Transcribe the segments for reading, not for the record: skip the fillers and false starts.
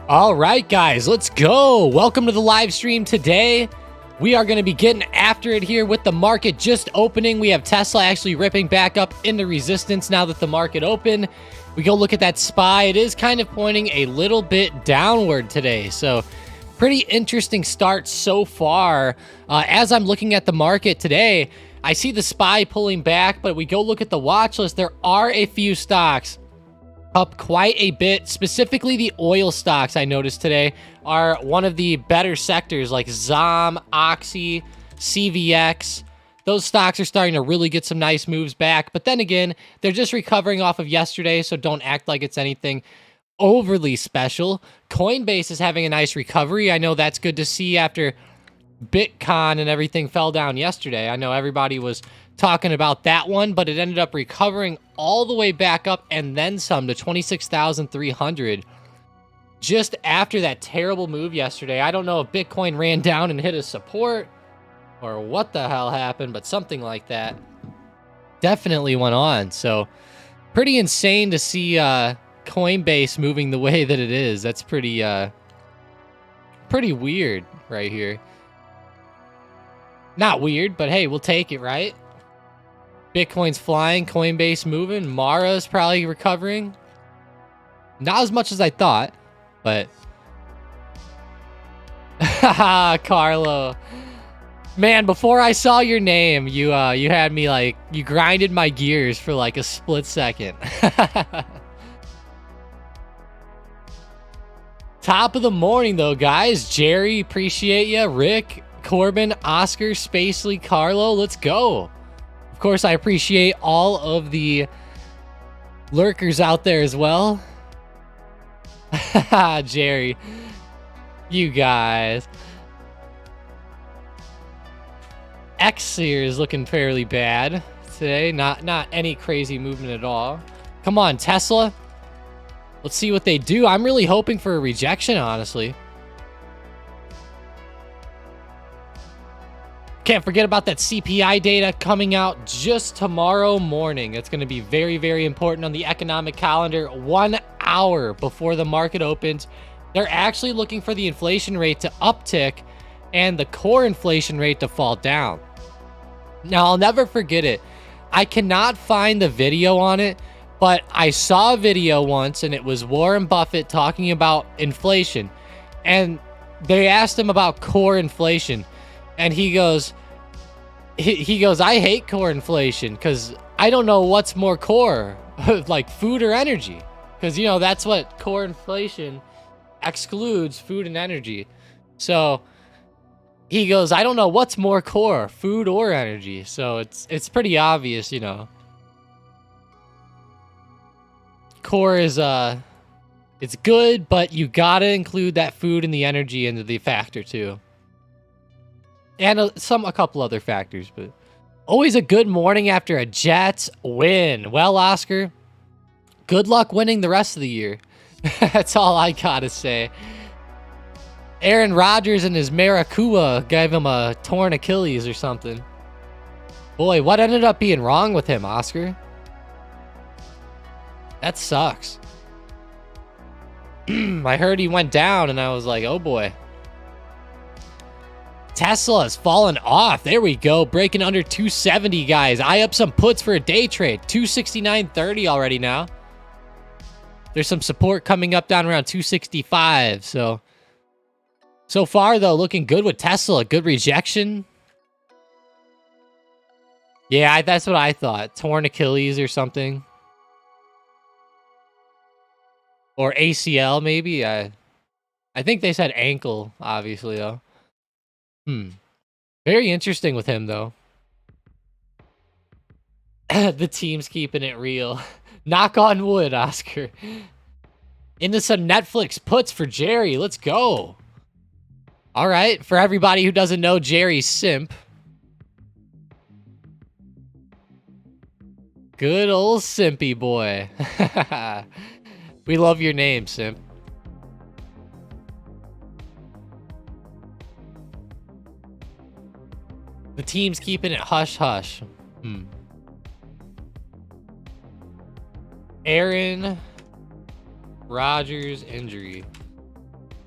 All right, guys, let's go. Welcome to the live stream today. We are going to be getting after it here with the market just opening. We have Tesla actually ripping back up into resistance now that the market opened. We go look at that SPY. It is kind of pointing a little bit downward today. So pretty interesting start so far. As I'm looking at the market today, I see the SPY pulling back, but we go look at the watch list. There are a few stocks up quite a bit. Specifically, the oil stocks I noticed today are one of the better sectors, like ZOM, Oxy, CVX. Those stocks are starting to really get some nice moves back. But then again, they're just recovering off of yesterday, so don't act like it's anything overly special. Coinbase is having a nice recovery. I know that's good to see after Bitcoin and everything fell down yesterday. I know everybody was talking about that one, but it ended up recovering all the way back up and then some to 26,300 just after that terrible move yesterday. I don't know if Bitcoin ran down and hit a support or what the hell happened, but something like that definitely went on. So pretty insane to see Coinbase moving the way that it is. That's pretty weird right here. Not weird, but hey, we'll take it, right? Bitcoin's flying, Coinbase moving, Mara's probably recovering. Not as much as I thought, but haha, Carlo. Man, before I saw your name, you had me like, you grinded my gears for like a split second. Top of the morning though, guys. Jerry, appreciate ya. Rick, Corbin, Oscar, Spacely, Carlo, let's go. Of course, I appreciate all of the lurkers out there as well. Jerry, you guys. X here is looking fairly bad today. Not any crazy movement at all. Come on, Tesla. Let's see what they do. I'm really hoping for a rejection, honestly. Can't forget about that CPI data coming out just tomorrow morning. It's going to be very, very important on the economic calendar. 1 hour before the market opens. They're actually looking for the inflation rate to uptick and the core inflation rate to fall down. Now, I'll never forget it. I cannot find the video on it, but I saw a video once and it was Warren Buffett talking about inflation. And they asked him about core inflation. And he goes, I hate core inflation because I don't know what's more core, like food or energy. Because, you know, that's what core inflation excludes, food and energy. So he goes, I don't know what's more core, food or energy. So it's pretty obvious, you know. Core is, it's good, but you gotta include that food and the energy into the factor too. And a couple other factors, but always a good morning after a Jets win. Well, Oscar, good luck winning the rest of the year. That's all I gotta say. Aaron Rodgers and his Maracua gave him a torn Achilles or something. Boy, what ended up being wrong with him, Oscar? That sucks. I heard he went down and I was like, oh boy. Tesla has fallen off. There we go. Breaking under 270, guys. I up some puts for a day trade. 269.30 already now. There's some support coming up down around 265. So far, though, looking good with Tesla. Good rejection. Yeah, that's what I thought. Torn Achilles or something. Or ACL, maybe. I think they said ankle, obviously, though. Very interesting with him, though. The team's keeping it real. Knock on wood, Oscar. Into some Netflix puts for Jerry. Let's go. All right. For everybody who doesn't know, Jerry's Simp. Good old Simpy boy. We love your name, Simp. The team's keeping it hush-hush. Aaron Rodgers injury.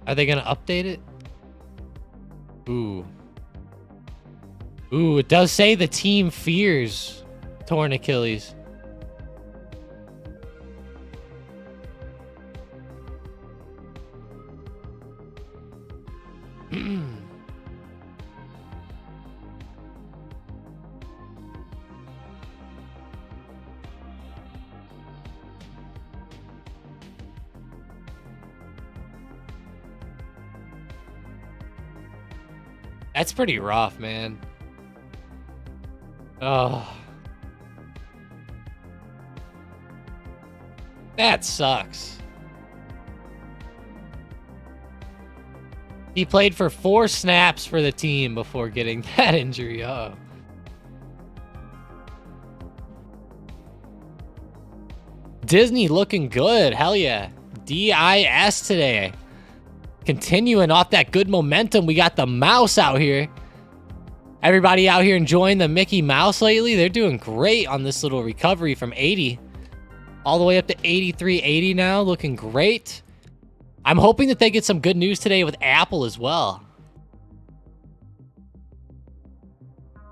Are they gonna update it? Ooh. Ooh, it does say the team fears torn Achilles. That's pretty rough, man. Oh. That sucks. He played for 4 snaps for the team before getting that injury. Oh. Disney looking good. Hell yeah. DIS today. Continuing off that good momentum. We got the mouse out here. Everybody out here enjoying the Mickey Mouse lately. They're doing great on this little recovery from 80. All the way up to 83.80 now. Looking great. I'm hoping that they get some good news today with Apple as well.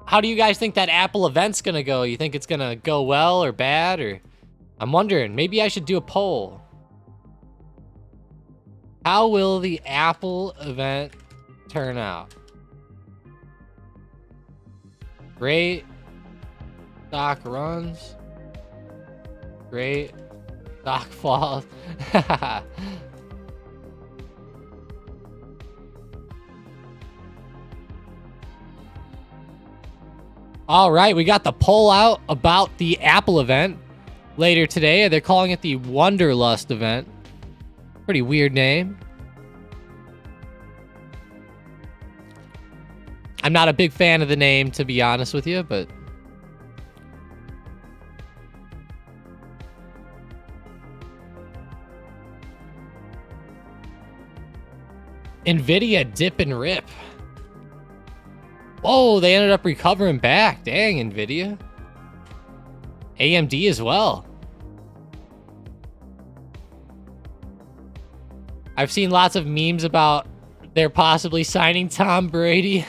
How do you guys think that Apple event's gonna go? You think it's gonna go well or bad? Or I'm wondering, maybe I should do a poll. How will the Apple event turn out? Great stock runs. Great stock falls. All right, we got the poll out about the Apple event later today. They're calling it the Wonderlust event. Pretty weird name. I'm not a big fan of the name, to be honest with you, but Nvidia dip and rip. Whoa, they ended up recovering back. Dang, Nvidia. AMD as well. I've seen lots of memes about they're possibly signing Tom Brady.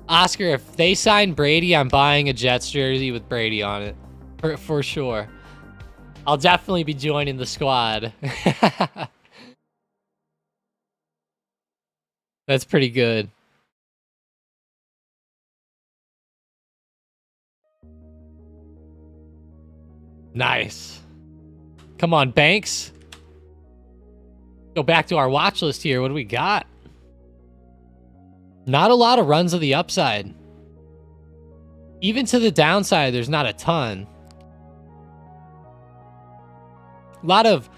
Oscar, if they sign Brady, I'm buying a Jets jersey with Brady on it. For sure. I'll definitely be joining the squad. That's pretty good. Nice. Come on, Banks. Go back to our watch list here. What do we got? Not a lot of runs of the upside. Even to the downside, there's not a ton. A lot of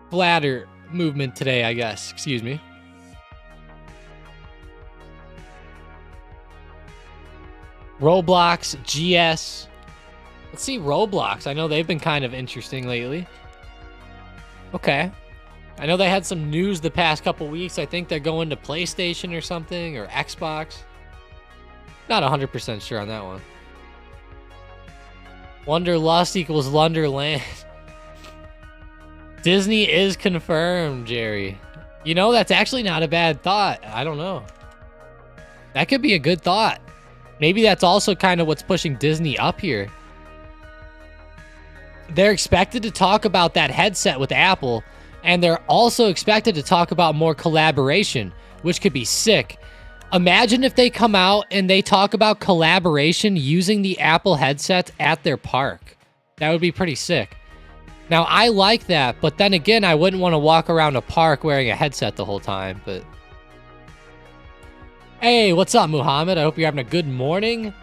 flatter movement today, I guess. Excuse me. Roblox, GS. Let's see Roblox. I know they've been kind of interesting lately. Okay. I know they had some news the past couple weeks. I think they're going to PlayStation or something, or Xbox. Not 100% sure on that one. Wonderlust equals Lunderland. Disney is confirmed, Jerry. You know, that's actually not a bad thought. I don't know. That could be a good thought. Maybe that's also kind of what's pushing Disney up here. They're expected to talk about that headset with Apple, and they're also expected to talk about more collaboration, which could be sick. Imagine if they come out and they talk about collaboration using the Apple headset at their park. That would be pretty sick. Now, I like that, but then again, I wouldn't want to walk around a park wearing a headset the whole time, but... Hey, what's up, Muhammad? I hope you're having a good morning.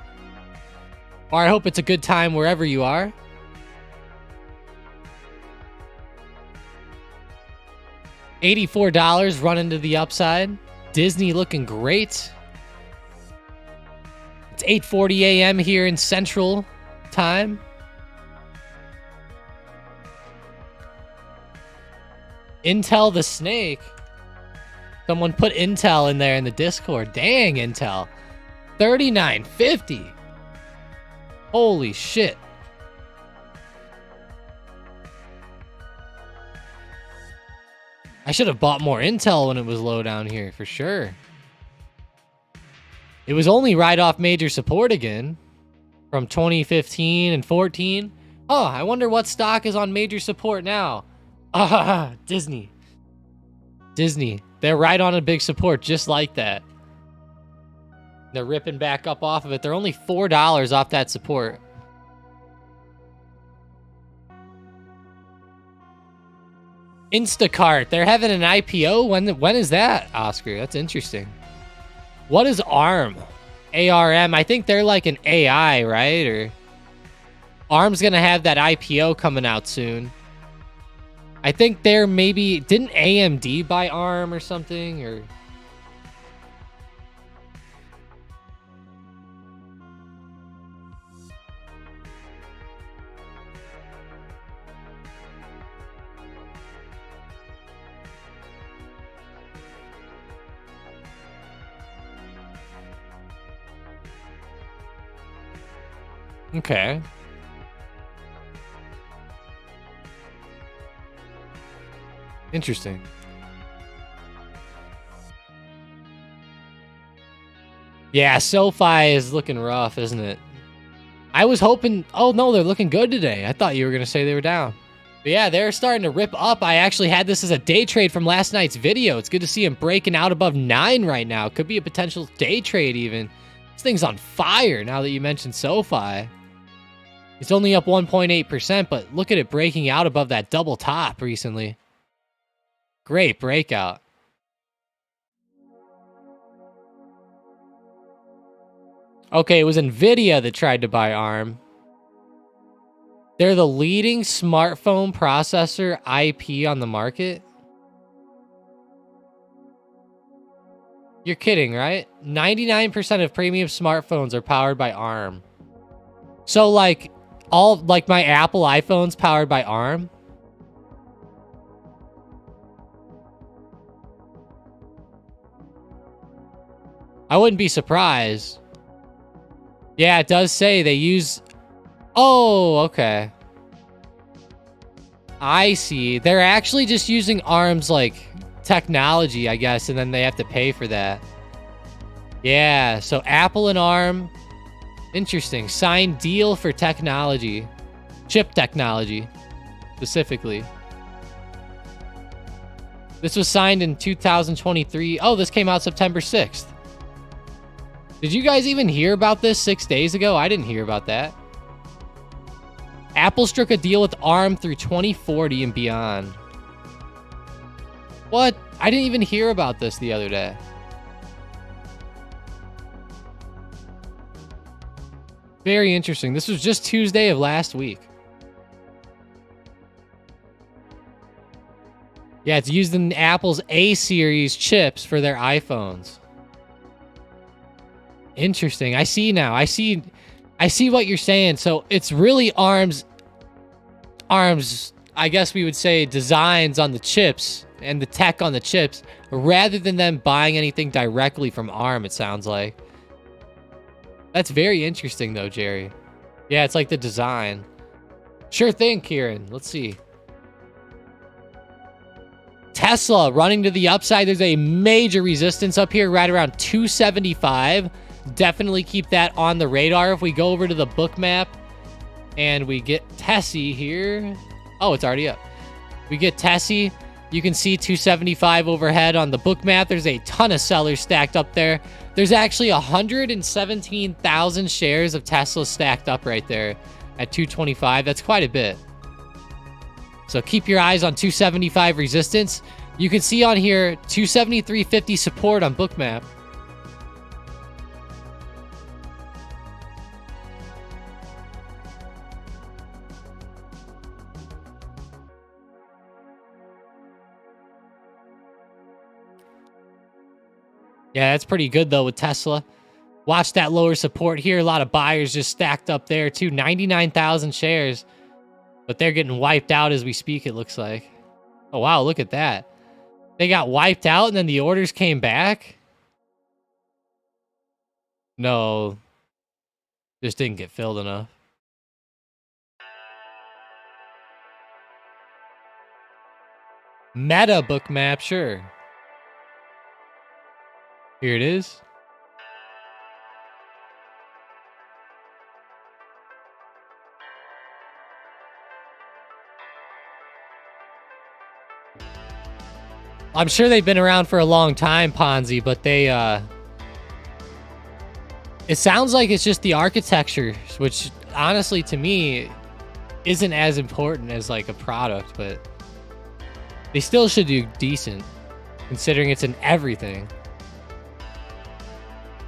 Or I hope it's a good time wherever you are. $84 running to the upside. Disney looking great. It's 8:40 a.m. here in Central Time. Intel the Snake. Someone put Intel in there in the Discord. Dang, Intel. $39.50. Holy shit. I should have bought more Intel when it was low down here, for sure. It was only right off major support again from 2015 and 14. Oh, I wonder what stock is on major support now. Ah, Disney. Disney. They're right on a big support, just like that. They're ripping back up off of it. They're only $4 off that support. Instacart. They're having an IPO. When is that, Oscar? That's interesting. What is ARM? ARM. I think they're like an AI, right? Or ARM's gonna have that IPO coming out soon. I think they're maybe... Didn't AMD buy ARM or something? Or... Okay. Interesting. Yeah, SoFi is looking rough, isn't it? I was hoping... Oh, no, they're looking good today. I thought you were going to say they were down. But yeah, they're starting to rip up. I actually had this as a day trade from last night's video. It's good to see them breaking out above 9 right now. Could be a potential day trade even. This thing's on fire now that you mentioned SoFi. It's only up 1.8%, but look at it breaking out above that double top recently. Great breakout. Okay, it was Nvidia that tried to buy ARM. They're the leading smartphone processor IP on the market. You're kidding, right? 99% of premium smartphones are powered by ARM. So like my Apple iPhone's powered by ARM. I wouldn't be surprised. Yeah, it does say they use... Oh, okay. I see. They're actually just using ARM's, like, technology, I guess, and then they have to pay for that. Yeah, so Apple and ARM... Interesting. Signed deal for technology. Chip technology, specifically. This was signed in 2023. Oh, this came out September 6th. Did you guys even hear about this 6 days ago? I didn't hear about that. Apple struck a deal with ARM through 2040 and beyond. What? I didn't even hear about this the other day. Very interesting. This was just Tuesday of last week. Yeah, it's used in Apple's A series chips for their iPhones. Interesting. I see now. I see what you're saying. So it's really ARM's, I guess we would say, designs on the chips and the tech on the chips, rather than them buying anything directly from ARM, it sounds like. That's very interesting, though, Jerry. Yeah, it's like the design. Sure thing, Kieran. Let's see. Tesla running to the upside. There's a major resistance up here right around 275. Definitely keep that on the radar. If we go over to the book map and we get Tessie here. Oh, it's already up. We get Tessie. You can see 275 overhead on the book map. There's a ton of sellers stacked up there. There's actually 117,000 shares of Tesla stacked up right there at 225. That's quite a bit. So keep your eyes on 275 resistance. You can see on here 273.50 support on book map. Yeah, that's pretty good, though, with Tesla. Watch that lower support here. A lot of buyers just stacked up there, too. 99,000 shares. But they're getting wiped out as we speak, it looks like. Oh, wow, look at that. They got wiped out, and then the orders came back? No. Just didn't get filled enough. Meta book map, sure. Here it is. I'm sure they've been around for a long time, Ponzi, but they, it sounds like it's just the architecture, which honestly to me isn't as important as like a product, but they still should do decent considering it's in everything.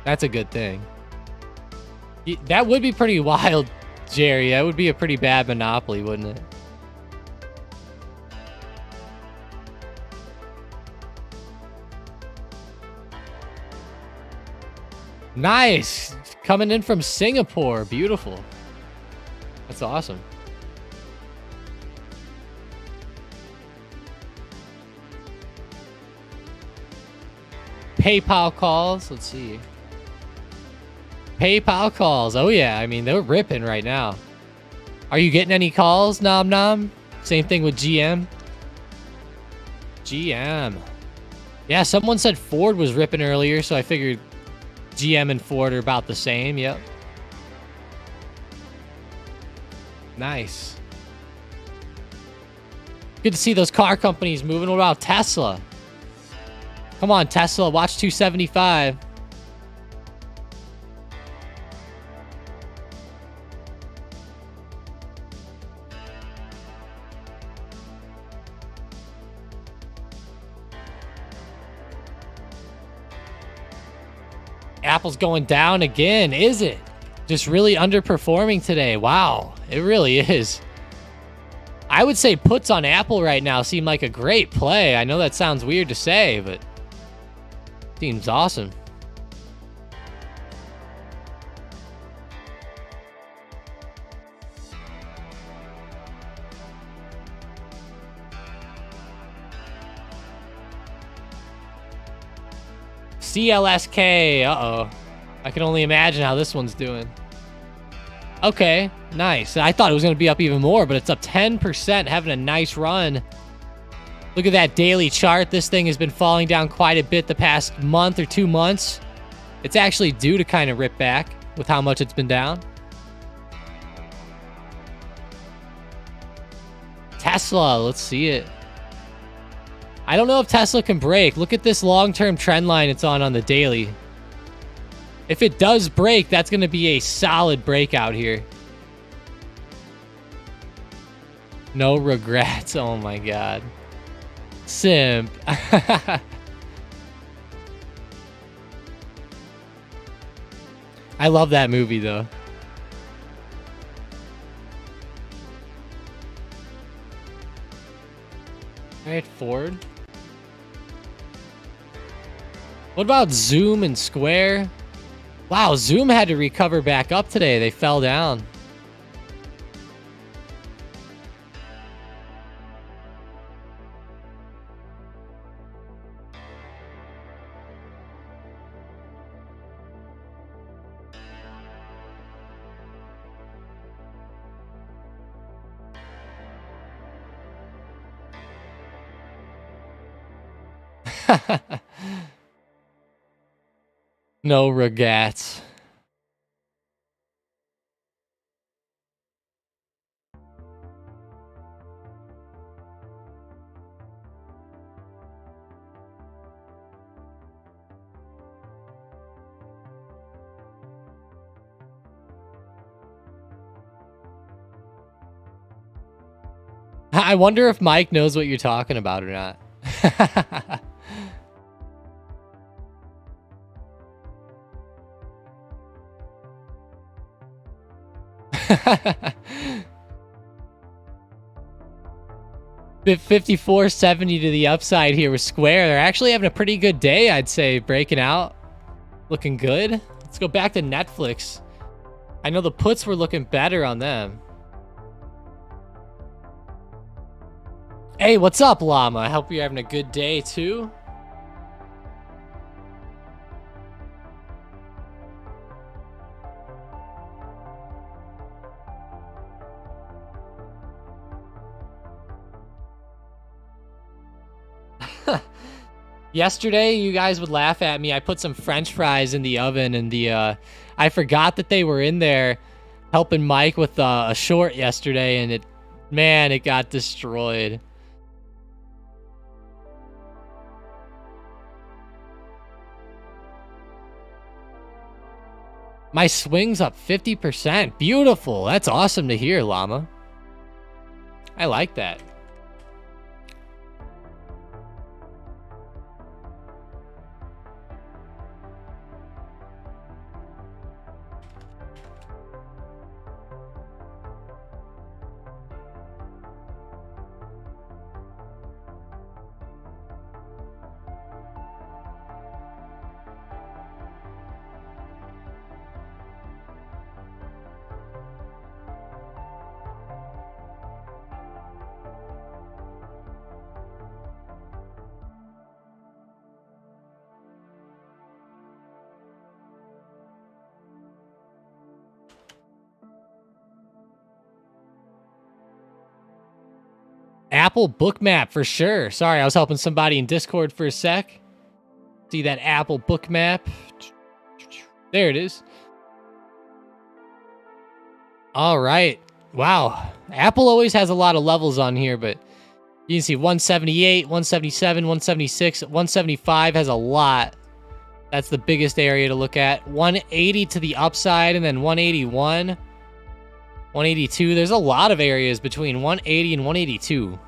That's a good thing. That would be pretty wild, Jerry. That would be a pretty bad monopoly, wouldn't it? Nice. Coming in from Singapore. Beautiful. That's awesome. PayPal calls. Let's see. PayPal calls. Oh, yeah. I mean, they're ripping right now. Are you getting any calls, Nom Nom? Same thing with GM. GM. Yeah, someone said Ford was ripping earlier, so I figured GM and Ford are about the same. Yep. Nice. Good to see those car companies moving. What about Tesla? Come on, Tesla. Watch 275. Apple's going down again, is it? Just really underperforming today. Wow, it really is. I would say puts on Apple right now seem like a great play. I know that sounds weird to say, but seems awesome. CLSK, uh-oh. I can only imagine how this one's doing. Okay, nice. I thought it was going to be up even more, but it's up 10%, having a nice run. Look at that daily chart. This thing has been falling down quite a bit the past month or 2 months. It's actually due to kind of rip back with how much it's been down. Tesla, let's see it. I don't know if Tesla can break. Look at this long-term trend line it's on the daily. If it does break, that's going to be a solid breakout here. No regrets. Oh my god. Simp. I love that movie though. Alright, Ford. What about Zoom and Square? Wow, Zoom had to recover back up today. They fell down. No regrets. I wonder if Mike knows what you're talking about or not. Bit 54.70 to the upside here with Square. They're actually having a pretty good day, I'd say, breaking out. Looking good. Let's go back to Netflix. I know the puts were looking better on them. Hey, what's up, Llama? I hope you're having a good day, too. Yesterday, you guys would laugh at me. I put some French fries in the oven, and I forgot that they were in there helping Mike with a short yesterday, and it got destroyed. My swing's up 50%. Beautiful. That's awesome to hear, Llama. I like that. Apple Bookmap for sure. Sorry, I was helping somebody in Discord for a sec. See that Apple Bookmap? There it is. All right. Wow. Apple always has a lot of levels on here, but you can see 178, 177, 176, 175 has a lot. That's the biggest area to look at. 180 to the upside, and then 181. 182. There's a lot of areas between 180 and 182.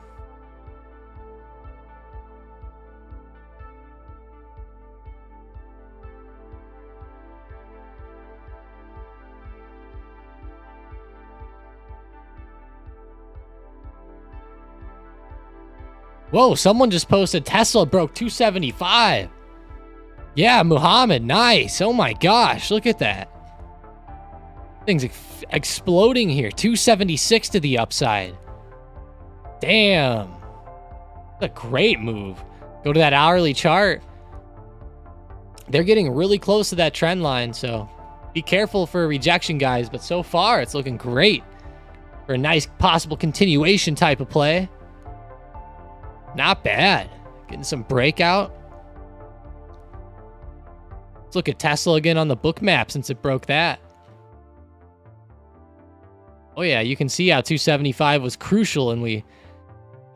Whoa, someone just posted Tesla broke 275. Yeah, Muhammad, nice. Oh my gosh, look at that. Thing's exploding here. 276 to the upside. Damn. That's a great move. Go to that hourly chart. They're getting really close to that trend line, so be careful for a rejection, guys. But so far, it's looking great for a nice possible continuation type of play. Not bad. Getting some breakout. Let's look at Tesla again on the book map since it broke that. Oh yeah, you can see how 275 was crucial, and we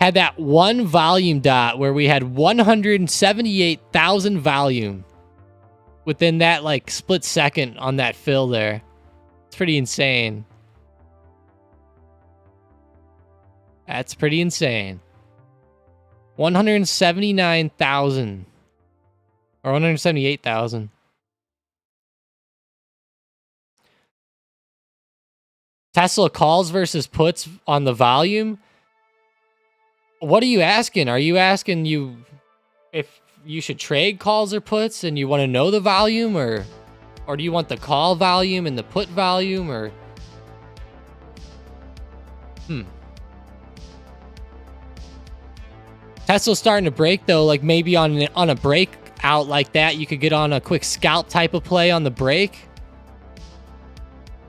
had that one volume dot where we had 178,000 volume within that like split second on that fill there. It's pretty insane. That's pretty insane. 179,000 or 178,000. Tesla calls versus puts on the volume. What are you asking? Are you asking if you should trade calls or puts and you want to know the volume, or do you want the call volume and the put volume, or Tesla's starting to break though, like maybe on a breakout like that, you could get on a quick scalp type of play on the break.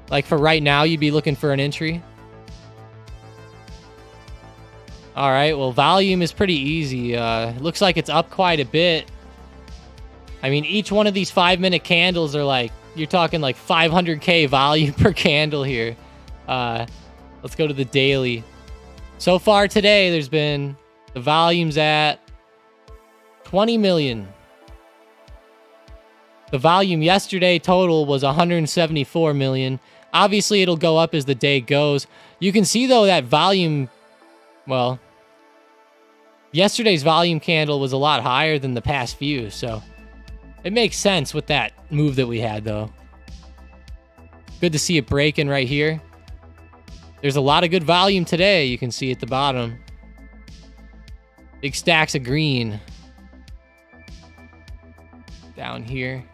Like for right now, you'd be looking for an entry. All right, well, volume is pretty easy. It looks like it's up quite a bit. I mean, each one of these 5-minute candles are like, you're talking like 500K volume per candle here. Let's go to the daily. So far today, there's been... the volume's at 20 million. The volume yesterday total was 174 million. Obviously, it'll go up as the day goes. You can see, though, that volume... well, yesterday's volume candle was a lot higher than the past few, so it makes sense with that move that we had, though. Good to see it breaking right here. There's a lot of good volume today, you can see at the bottom. Big stacks of green. Down here.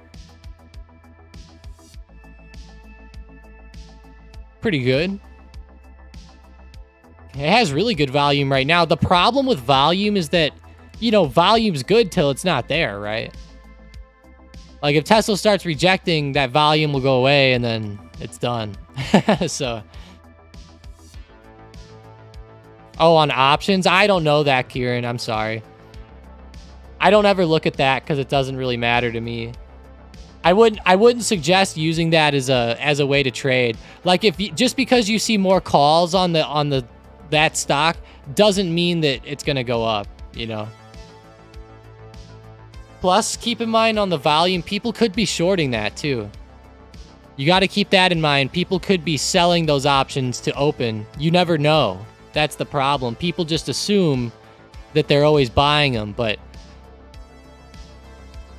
Pretty good. It has really good volume right now. The problem with volume is that, you know, volume's good till it's not there, right? Like if Tesla starts rejecting, that volume will go away and then it's done. So... oh, on options? I don't know that, Kieran. I'm sorry. I don't ever look at that because it doesn't really matter to me. I wouldn't suggest using that as a way to trade. Like if you, just because you see more calls on that stock doesn't mean that it's gonna go up, you know. Plus, keep in mind on the volume, people could be shorting that too. You got to keep that in mind. People could be selling those options to open. You never know. That's the problem. People just assume that they're always buying them, but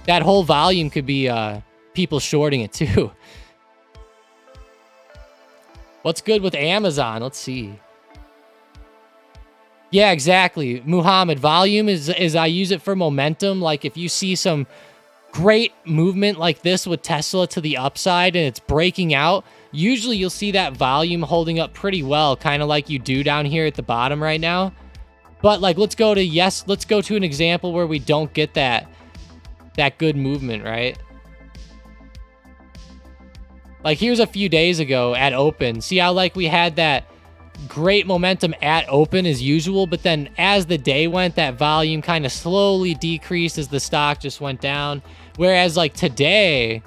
that whole volume could be people shorting it too. What's good with Amazon? Let's see. Yeah, exactly. Muhammad, volume is I use it for momentum. Like if you see some great movement like this with Tesla to the upside and it's breaking out, usually you'll see that volume holding up pretty well, kind of like you do down here at the bottom right now. But like, let's go to an example where we don't get that good movement, right? Like here's a few days ago at open. See how like we had that great momentum at open as usual, but then as the day went, that volume kind of slowly decreased as the stock just went down. Whereas like today,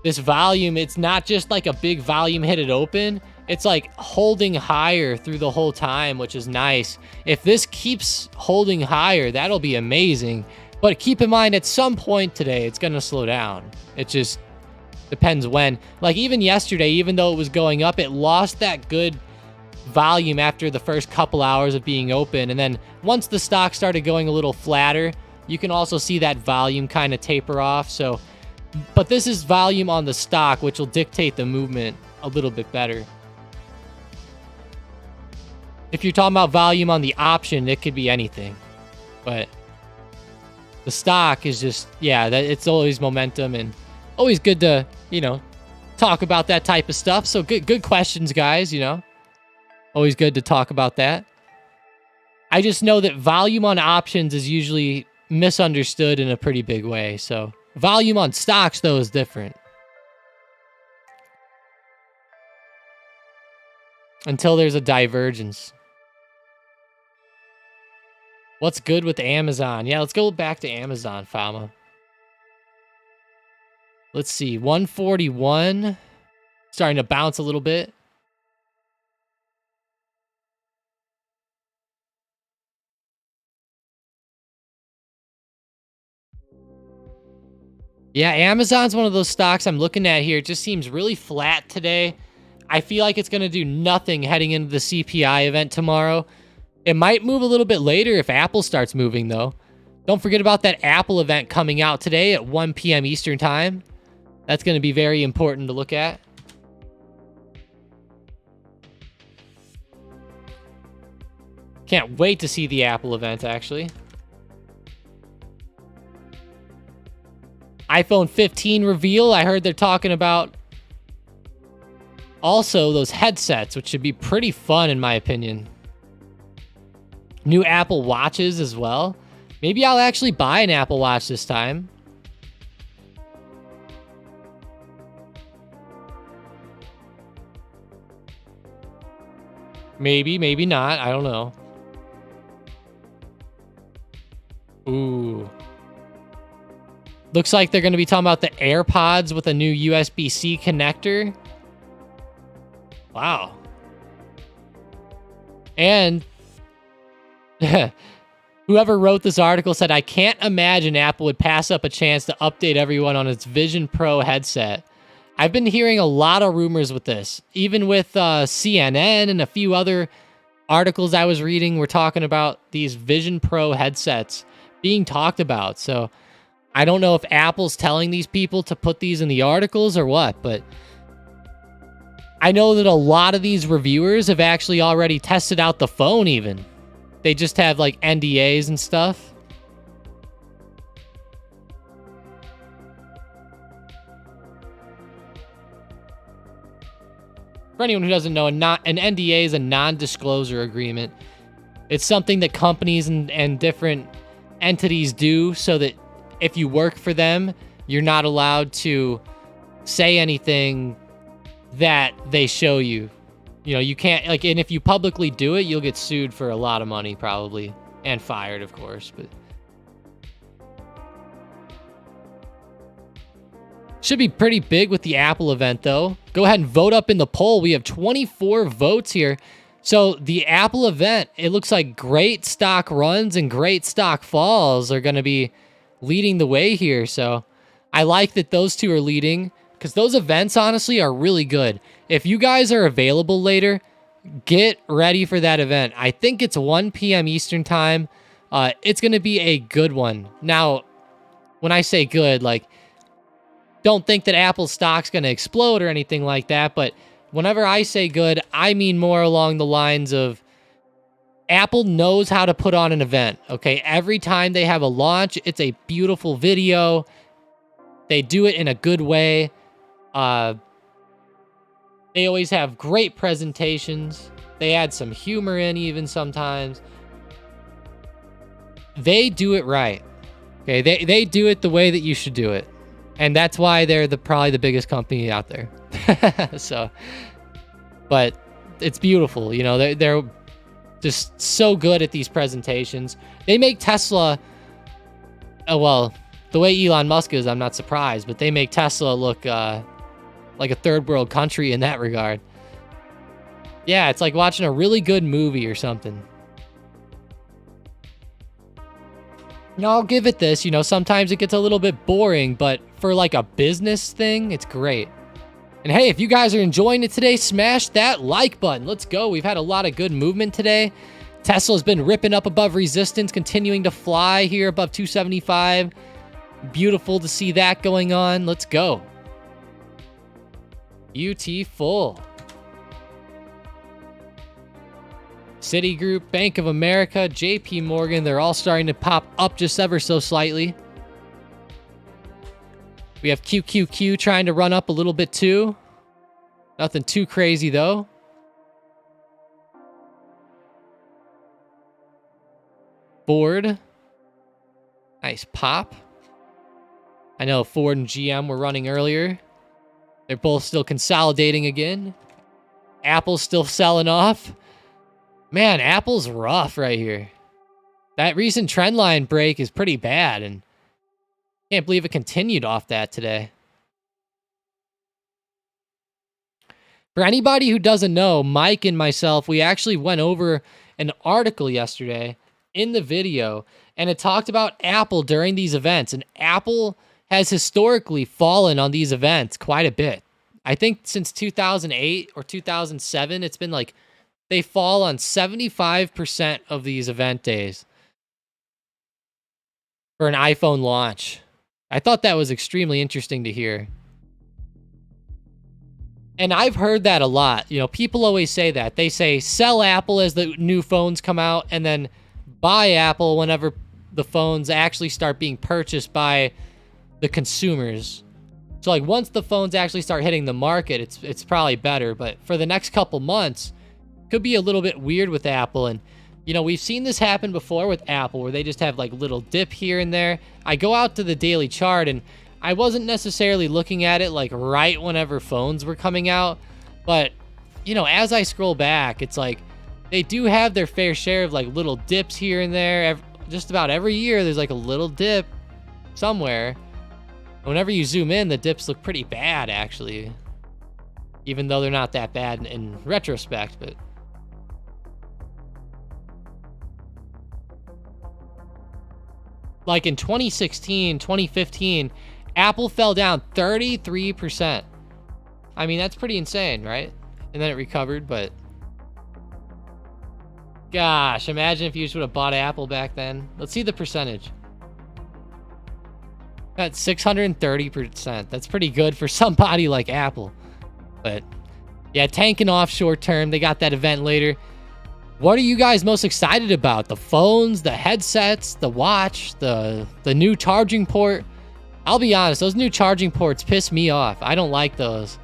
this volume, it's not just like a big volume hit at open, it's like holding higher through the whole time, which is nice. If this keeps holding higher, that'll be amazing. But keep in mind, at some point today, it's gonna slow down. It just depends when. Like even yesterday, even though it was going up, it lost that good volume after the first couple hours of being open. And then once the stock started going a little flatter, you can also see that volume kind of taper off. So, but this is volume on the stock, which will dictate the movement a little bit better. If you're talking about volume on the option, it could be anything. But the stock is just, yeah, it's always momentum and always good to, you know, talk about that type of stuff. So good questions, guys, you know. Always good to talk about that. I just know that volume on options is usually misunderstood in a pretty big way. So volume on stocks, though, is different. Until there's a divergence. What's good with Amazon? Yeah, let's go back to Amazon, Fama. Let's see, 141. Starting to bounce a little bit. Yeah, Amazon's one of those stocks I'm looking at here. It just seems really flat today. I feel like it's going to do nothing heading into the CPI event tomorrow. It might move a little bit later if Apple starts moving, though. Don't forget about that Apple event coming out today at 1 p.m. Eastern Time. That's going to be very important to look at. Can't wait to see the Apple event, actually. iPhone 15 reveal. I heard they're talking about also those headsets, which should be pretty fun in my opinion. New Apple Watches as well. Maybe I'll actually buy an Apple Watch this time. Maybe, maybe not. I don't know. Ooh. Looks like they're going to be talking about the AirPods with a new USB-C connector. Wow. And whoever wrote this article said, I can't imagine Apple would pass up a chance to update everyone on its Vision Pro headset. I've been hearing a lot of rumors with this. Even with CNN and a few other articles I was reading were talking about these Vision Pro headsets being talked about. So I don't know if Apple's telling these people to put these in the articles or what, but I know that a lot of these reviewers have actually already tested out the phone even. They just have like NDAs and stuff. For anyone who doesn't know, an NDA is a non-disclosure agreement. It's something that companies and different entities do so that if you work for them, you're not allowed to say anything that they show you. You know, you can't, like, and if you publicly do it, you'll get sued for a lot of money, probably. And fired, of course, but should be pretty big with the Apple event, though. Go ahead and vote up in the poll. We have 24 votes here. So the Apple event, it looks like great stock runs and great stock falls are going to be leading the way here. So I like that those two are leading because those events, honestly, are really good. If you guys are available later, get ready for that event. I think it's 1 p.m. Eastern time. It's going to be a good one. Now, when I say good, like, don't think that Apple stock's going to explode or anything like that, but whenever I say good, I mean more along the lines of Apple knows how to put on an event, okay? Every time they have a launch, it's a beautiful video. They do it in a good way. They always have great presentations. They add some humor in even sometimes. They do it right, okay? They do it the way that you should do it. And that's why they're probably the biggest company out there. So, but it's beautiful. You know, they're just so good at these presentations. They make Tesla, well, the way Elon Musk is, I'm not surprised, but they make Tesla look like a third world country in that regard. Yeah, it's like watching a really good movie or something. You know, I'll give it this. You know, sometimes it gets a little bit boring, but for like a business thing, it's great. And hey, if you guys are enjoying it today, smash that like button. Let's go. We've had a lot of good movement today. Tesla's been ripping up above resistance, continuing to fly here above 275. Beautiful to see that going on. Let's go. Beautiful. Citigroup, Bank of America, JP Morgan, they're all starting to pop up just ever so slightly. We have QQQ trying to run up a little bit too. Nothing too crazy though. Ford. Nice pop. I know Ford and GM were running earlier. They're both still consolidating again. Apple's still selling off. Man, Apple's rough right here. That recent trend line break is pretty bad, and can't believe it continued off that today. For anybody who doesn't know, Mike and myself, we actually went over an article yesterday in the video, and it talked about Apple during these events, and Apple has historically fallen on these events quite a bit. I think since 2008 or 2007, it's been like they fall on 75% of these event days for an iPhone launch. I thought that was extremely interesting to hear. And I've heard that a lot. You know, people always say that. They say sell Apple as the new phones come out and then buy Apple whenever the phones actually start being purchased by the consumers. So like once the phones actually start hitting the market, it's probably better. But for the next couple months, could be a little bit weird with Apple. And, you know, we've seen this happen before with Apple where they just have like little dip here and there. I go out to the daily chart and I wasn't necessarily looking at it like right whenever phones were coming out. But, you know, as I scroll back, it's like they do have their fair share of like little dips here and there. Just about every year, there's like a little dip somewhere. Whenever you zoom in, the dips look pretty bad, actually. Even though they're not that bad in retrospect, but... like in 2016, 2015, Apple fell down 33%. I mean, that's pretty insane, right? And then it recovered, but... gosh, imagine if you just would have bought Apple back then. Let's see the percentage. That's 630%. That's pretty good for somebody like Apple. But, yeah, tanking off short term. They got that event later. What are you guys most excited about? The phones, the headsets, the watch, the new charging port? I'll be honest, those new charging ports piss me off. I don't like those.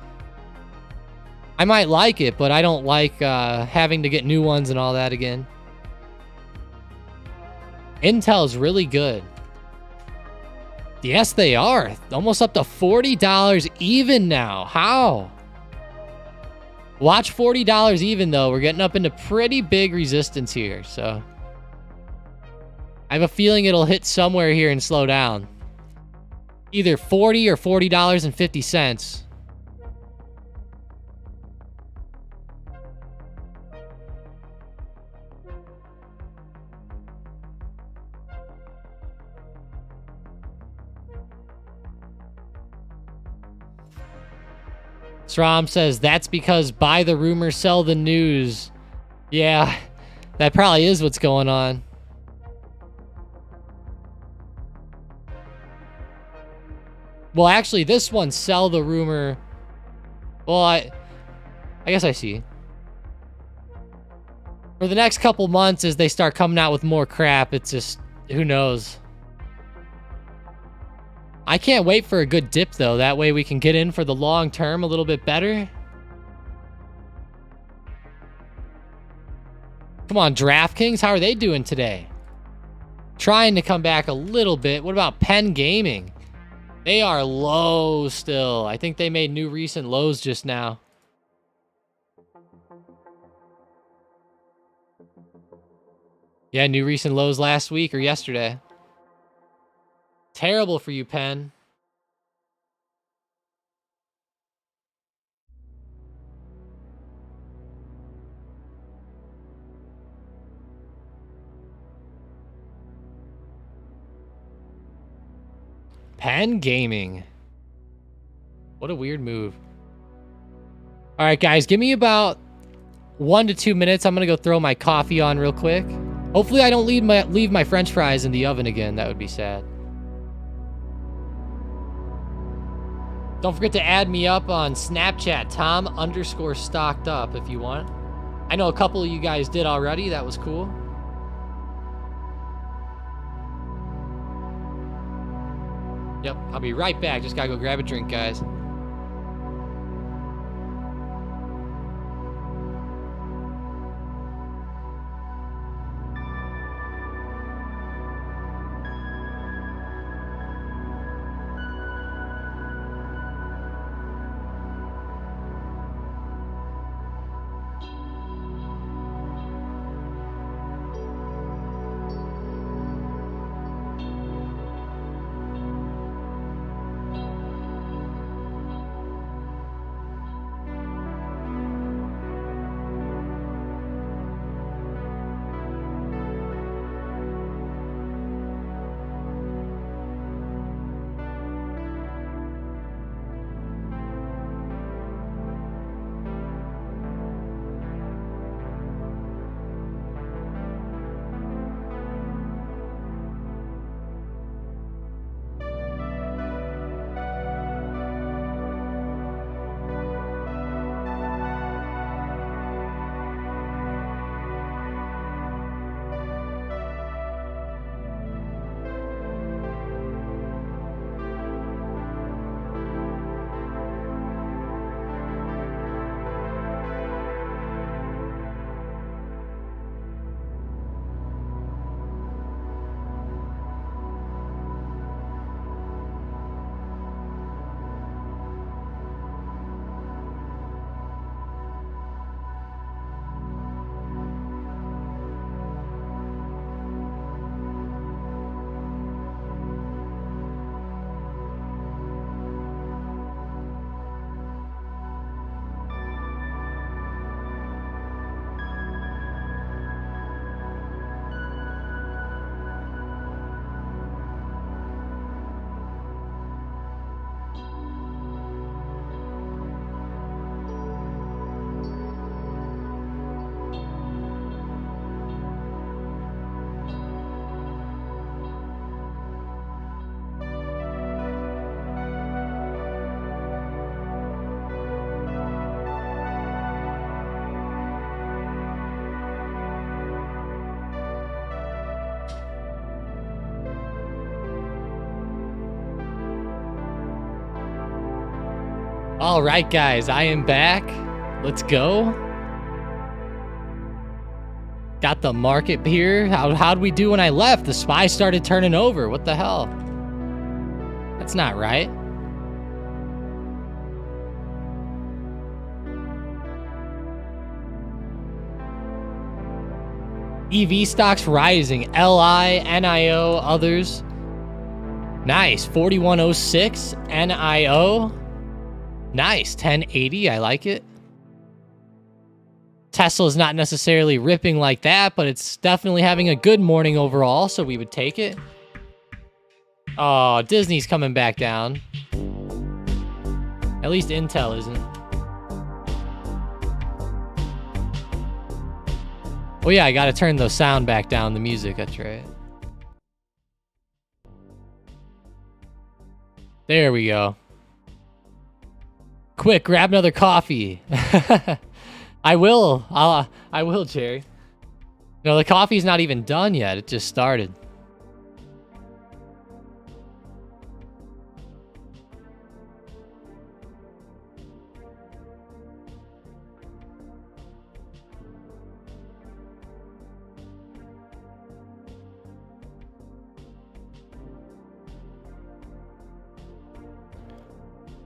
I might like it, but I don't like having to get new ones and all that again. Intel's really good. Yes, they are. Almost up to $40 even now. How? Watch $40 even, though. We're getting up into pretty big resistance here, so... I have a feeling it'll hit somewhere here and slow down. Either 40 or $40.50. Sram says, that's because buy the rumor, sell the news. Yeah, that probably is what's going on. Well, actually, this one, sell the rumor. Well, I guess I see. For the next couple months, as they start coming out with more crap, it's just, who knows? I can't wait for a good dip, though. That way we can get in for the long term a little bit better. Come on, DraftKings. How are they doing today? Trying to come back a little bit. What about Penn Gaming? They are low still. I think they made new recent lows just now. Yeah, new recent lows last week or yesterday. Terrible for you, Penn. Penn Gaming. What a weird move. All right, guys, give me about 1 to 2 minutes. I'm going to go throw my coffee on real quick. Hopefully I don't leave my French fries in the oven again. That would be sad. Don't forget to add me up on Snapchat, Tom_StockedUp if you want. I know a couple of you guys did already. That was cool. Yep, I'll be right back. Just gotta go grab a drink, guys. All right, guys, I am back. Let's go. Got the market here. How'd we do when I left? The SPY started turning over. What the hell? That's not right. EV stocks rising. LI, NIO, others. Nice. 4106 NIO. Nice. 1080. I like it. Tesla's not necessarily ripping like that, but it's definitely having a good morning overall, so we would take it. Oh, Disney's coming back down. At least Intel isn't. Oh yeah, I gotta turn the sound back down, the music, that's right. There we go. Quick, grab another coffee. I will, Jerry. No, the coffee's not even done yet, it just started.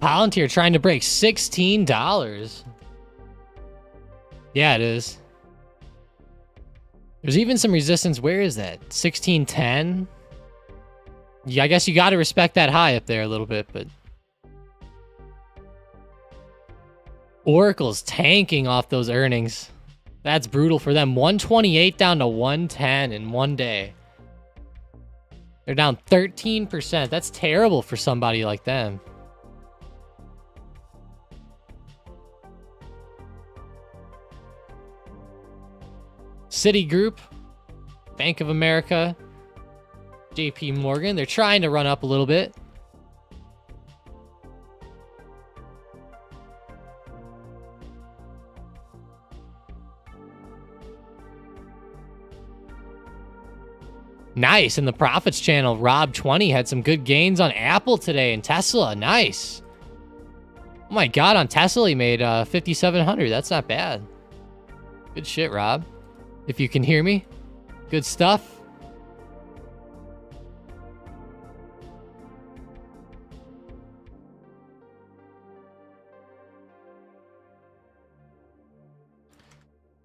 Palantir trying to break $16. Yeah, it is. There's even some resistance. Where is that? 1610? Yeah, I guess you got to respect that high up there a little bit, but... Oracle's tanking off those earnings. That's brutal for them. 128 down to 110 in one day. They're down 13%. That's terrible for somebody like them. Citigroup, Bank of America, JP Morgan. They're trying to run up a little bit. Nice. In the profits channel, Rob20 had some good gains on Apple today and Tesla. Nice. Oh my God, on Tesla he made 5,700. That's not bad. Good shit, Rob. If you can hear me, good stuff.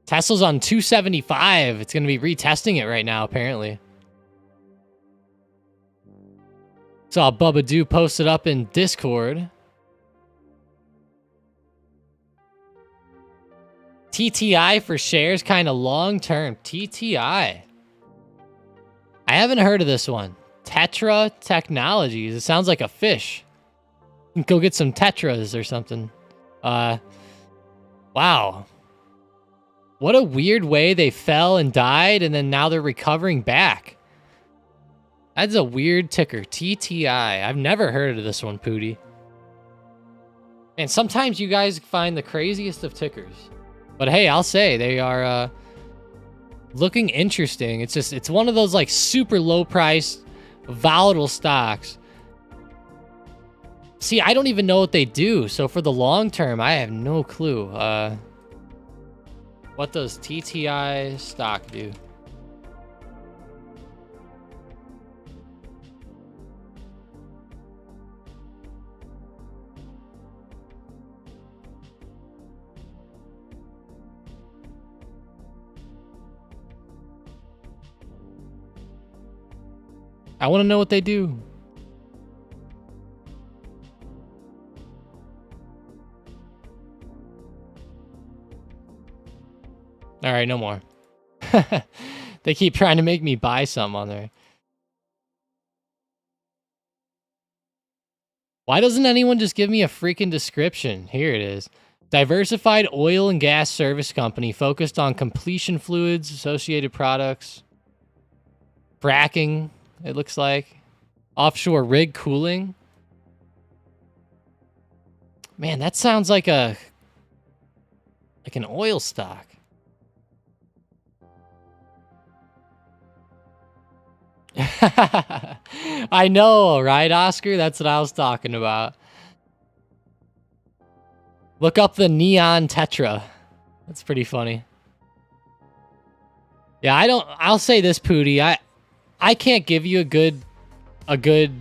Tesla's on 275. It's going to be retesting it right now, apparently. Saw Bubba Doo post it up in Discord. TTI for shares, kind of long term. TTI. I haven't heard of this one. Tetra Technologies. It sounds like a fish. Go get some tetras or something. Wow. What a weird way they fell and died, and then now they're recovering back. That's a weird ticker. TTI. I've never heard of this one, Pooty. And sometimes you guys find the craziest of tickers. But hey, I'll say they are looking interesting. It's one of those like super low price, volatile stocks. See, I don't even know what they do. So for the long term, I have no clue. What does TTI stock do? I want to know what they do. All right, no more. They keep trying to make me buy some on there. Why doesn't anyone just give me a freaking description? Here it is. Diversified oil and gas service company focused on completion fluids, associated products, fracking. It looks like offshore rig cooling. Man, that sounds like an oil stock. I know, right, Oscar? That's what I was talking about. Look up the neon tetra. That's pretty funny. Yeah, I'll say this, Pooty. I can't give you a good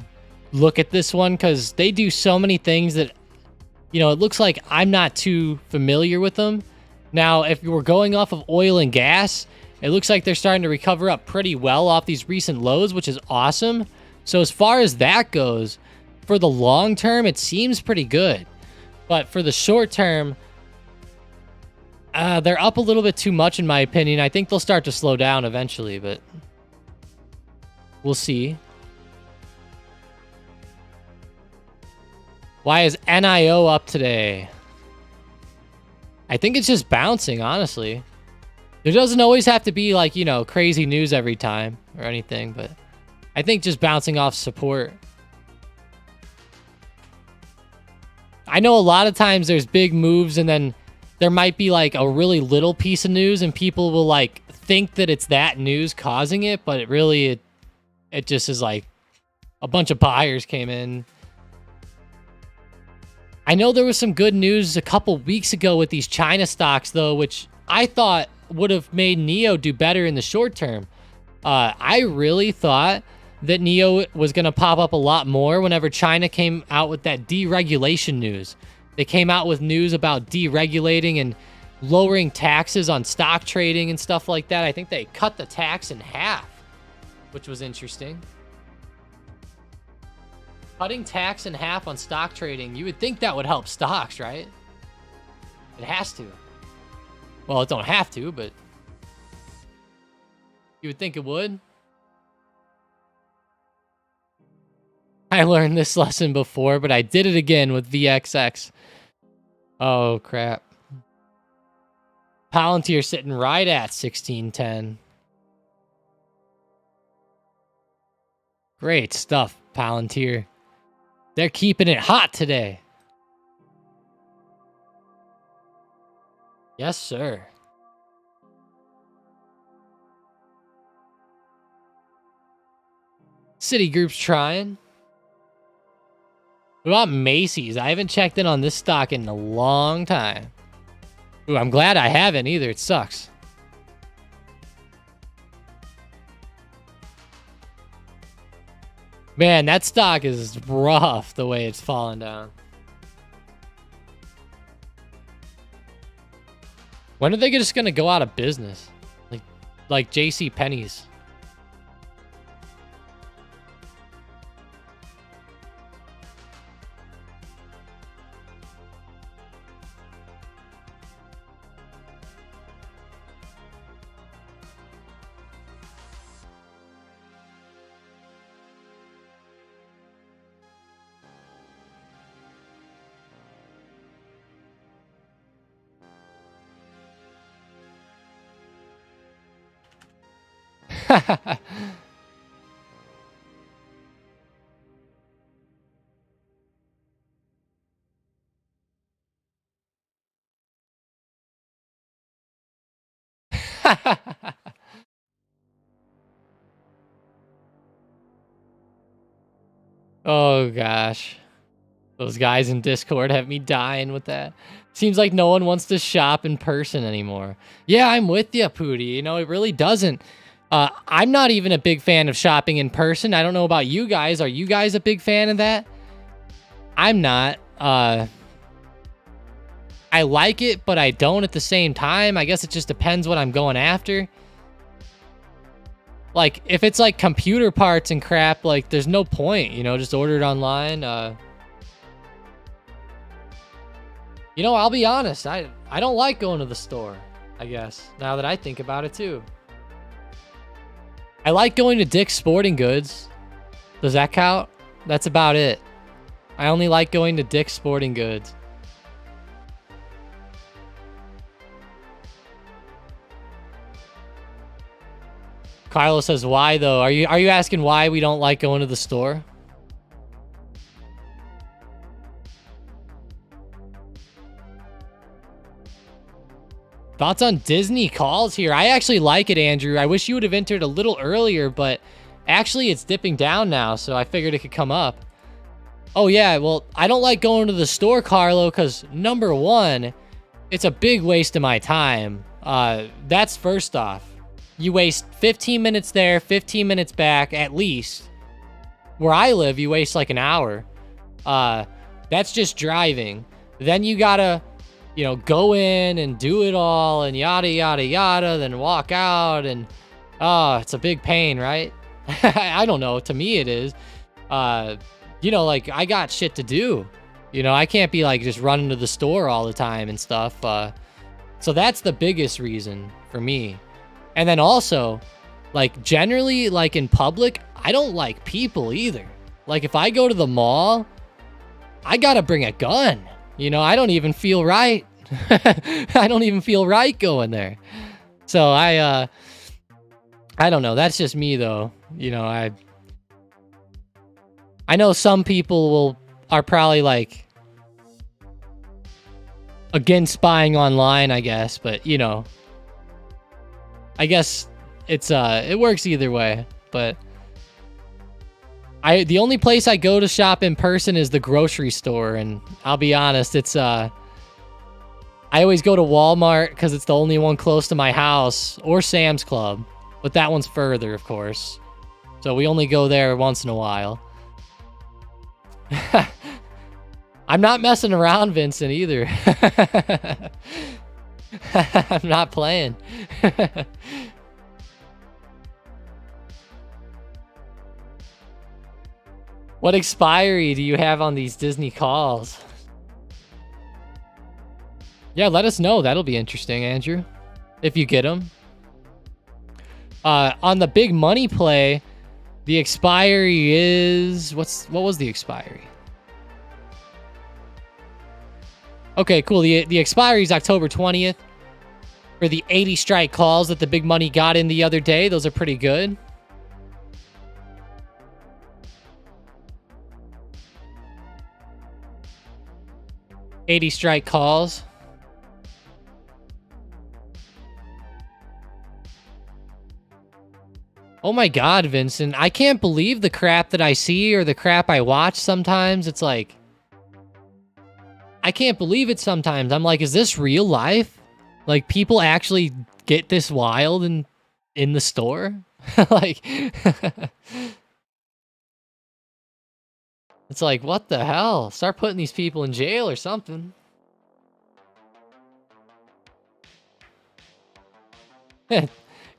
look at this one because they do so many things that, you know, it looks like I'm not too familiar with them. Now, if you were going off of oil and gas, It looks like they're starting to recover up pretty well off these recent lows, which is awesome. So as far as that goes, for the long term, it seems pretty good. But for the short term, they're up a little bit too much in my opinion. I think they'll start to slow down eventually, but we'll see. Why is NIO up today? I think it's just bouncing, honestly. There doesn't always have to be like, you know, crazy news every time or anything, but I think just bouncing off support. I know a lot of times there's big moves and then there might be like a really little piece of news and people will like think that it's that news causing it, but it just is like a bunch of buyers came in. I know there was some good news a couple weeks ago with these China stocks though, which I thought would have made NIO do better in the short term. I really thought that NIO was going to pop up a lot more whenever China came out with that deregulation news. They came out with news about deregulating and lowering taxes on stock trading and stuff like that. I think they cut the tax in half, which was interesting. Cutting tax in half on stock trading, you would think that would help stocks, right? It has to. Well, it don't have to, but you would think it would. I learned this lesson before, but I did it again with VXX. Oh, crap. Palantir sitting right at 1610. Great stuff, Palantir. They're keeping it hot today. Yes, sir. Citigroup's trying. What about Macy's? I haven't checked in on this stock in a long time. Ooh, I'm glad I haven't either. It sucks. Man, that stock is rough the way it's fallen down. When are they just gonna go out of business? Like JC Penney's. Oh gosh. Those guys in Discord have me dying with that. Seems like no one wants to shop in person anymore. Yeah, I'm with you, Pooty. You know, it really doesn't. I'm not even a big fan of shopping in person. I don't know about you guys. Are you guys a big fan of that? I'm not. I like it, but I don't at the same time. I guess it just depends what I'm going after. Like, if it's like computer parts and crap, like, there's no point, you know, just order it online. You know, I'll be honest. I don't like going to the store, I guess, now that I think about it, too. I like going to Dick's Sporting Goods. Does that count? That's about it. I only like going to Dick's Sporting Goods. Carlos says, why though? Are you asking why we don't like going to the store? Thoughts on Disney calls here? I actually like it, Andrew. I wish you would have entered a little earlier, but actually it's dipping down now, so I figured it could come up. Oh yeah, well, I don't like going to the store, Carlo, because number one, it's a big waste of my time. That's first off. You waste 15 minutes there, 15 minutes back, at least. Where I live, you waste like an hour. That's just driving. Then you gotta you know, go in and do it all and yada, yada, yada, then walk out. And, it's a big pain, right? I don't know. To me, it is. You know, like, I got shit to do. You know, I can't be, like, just running to the store all the time and stuff. So that's the biggest reason for me. And then also, like, generally, like, in public, I don't like people either. Like, if I go to the mall, I gotta bring a gun. You know, I don't even feel right. I don't even feel right going there. So I don't know. That's just me, though. You know, I know some people are probably, like, against spying online, I guess. But, you know, I guess it works either way. But the only place I go to shop in person is the grocery store, and I'll be honest, it's I always go to Walmart because it's the only one close to my house, or Sam's Club, but that one's further, of course. So we only go there once in a while. I'm not messing around, Vincent, either. I'm not playing. What expiry do you have on these Disney calls? Yeah, let us know. That'll be interesting, Andrew. If you get them. On the big money play, the expiry is... What was the expiry? Okay, cool. The expiry is October 20th. For the 80 strike calls that the big money got in the other day. Those are pretty good. $80 strike calls. Oh my God, Vincent. I can't believe the crap that I see or the crap I watch sometimes. It's like, I can't believe it sometimes. I'm like, is this real life? Like, people actually get this wild in the store? Like, it's like, what the hell? Start putting these people in jail or something.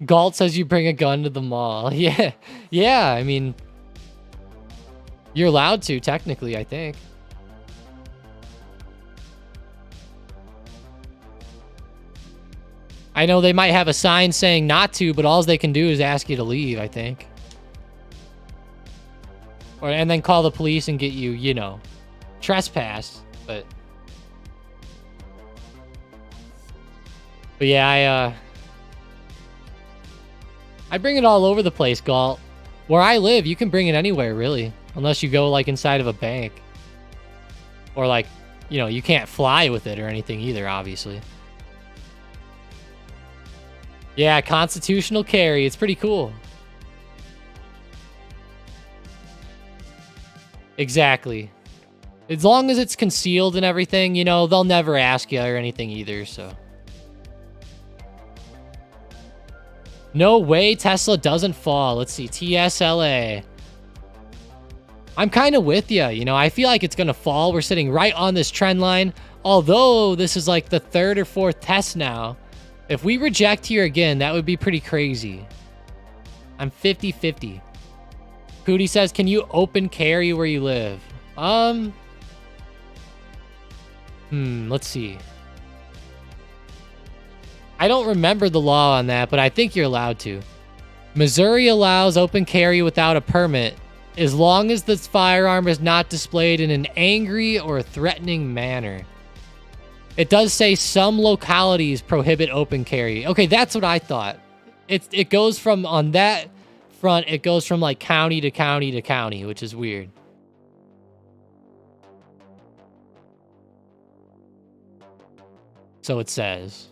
Galt says you bring a gun to the mall. Yeah. Yeah, I mean, you're allowed to, technically, I think. I know they might have a sign saying not to, but all they can do is ask you to leave, I think. And then call the police and get you, you know, trespass. But yeah, I bring it all over the place, Galt. Where I live, you can bring it anywhere, really. Unless you go, like, inside of a bank. Or, like, you know, you can't fly with it or anything either, obviously. Yeah, constitutional carry. It's pretty cool. Exactly. As long as it's concealed and everything, you know, they'll never ask you or anything either, so. No way Tesla doesn't fall. Let's see. TSLA. I'm kind of with you. You know, I feel like it's going to fall. We're sitting right on this trend line. Although this is like the third or fourth test now. If we reject here again, that would be pretty crazy. I'm 50-50. Cootie says, can you open carry where you live? Let's see. I don't remember the law on that, but I think you're allowed to. Missouri allows open carry without a permit as long as the firearm is not displayed in an angry or threatening manner. It does say some localities prohibit open carry. Okay, that's what I thought. It goes from, on that front, it goes from like county to county to county, which is weird. So it says.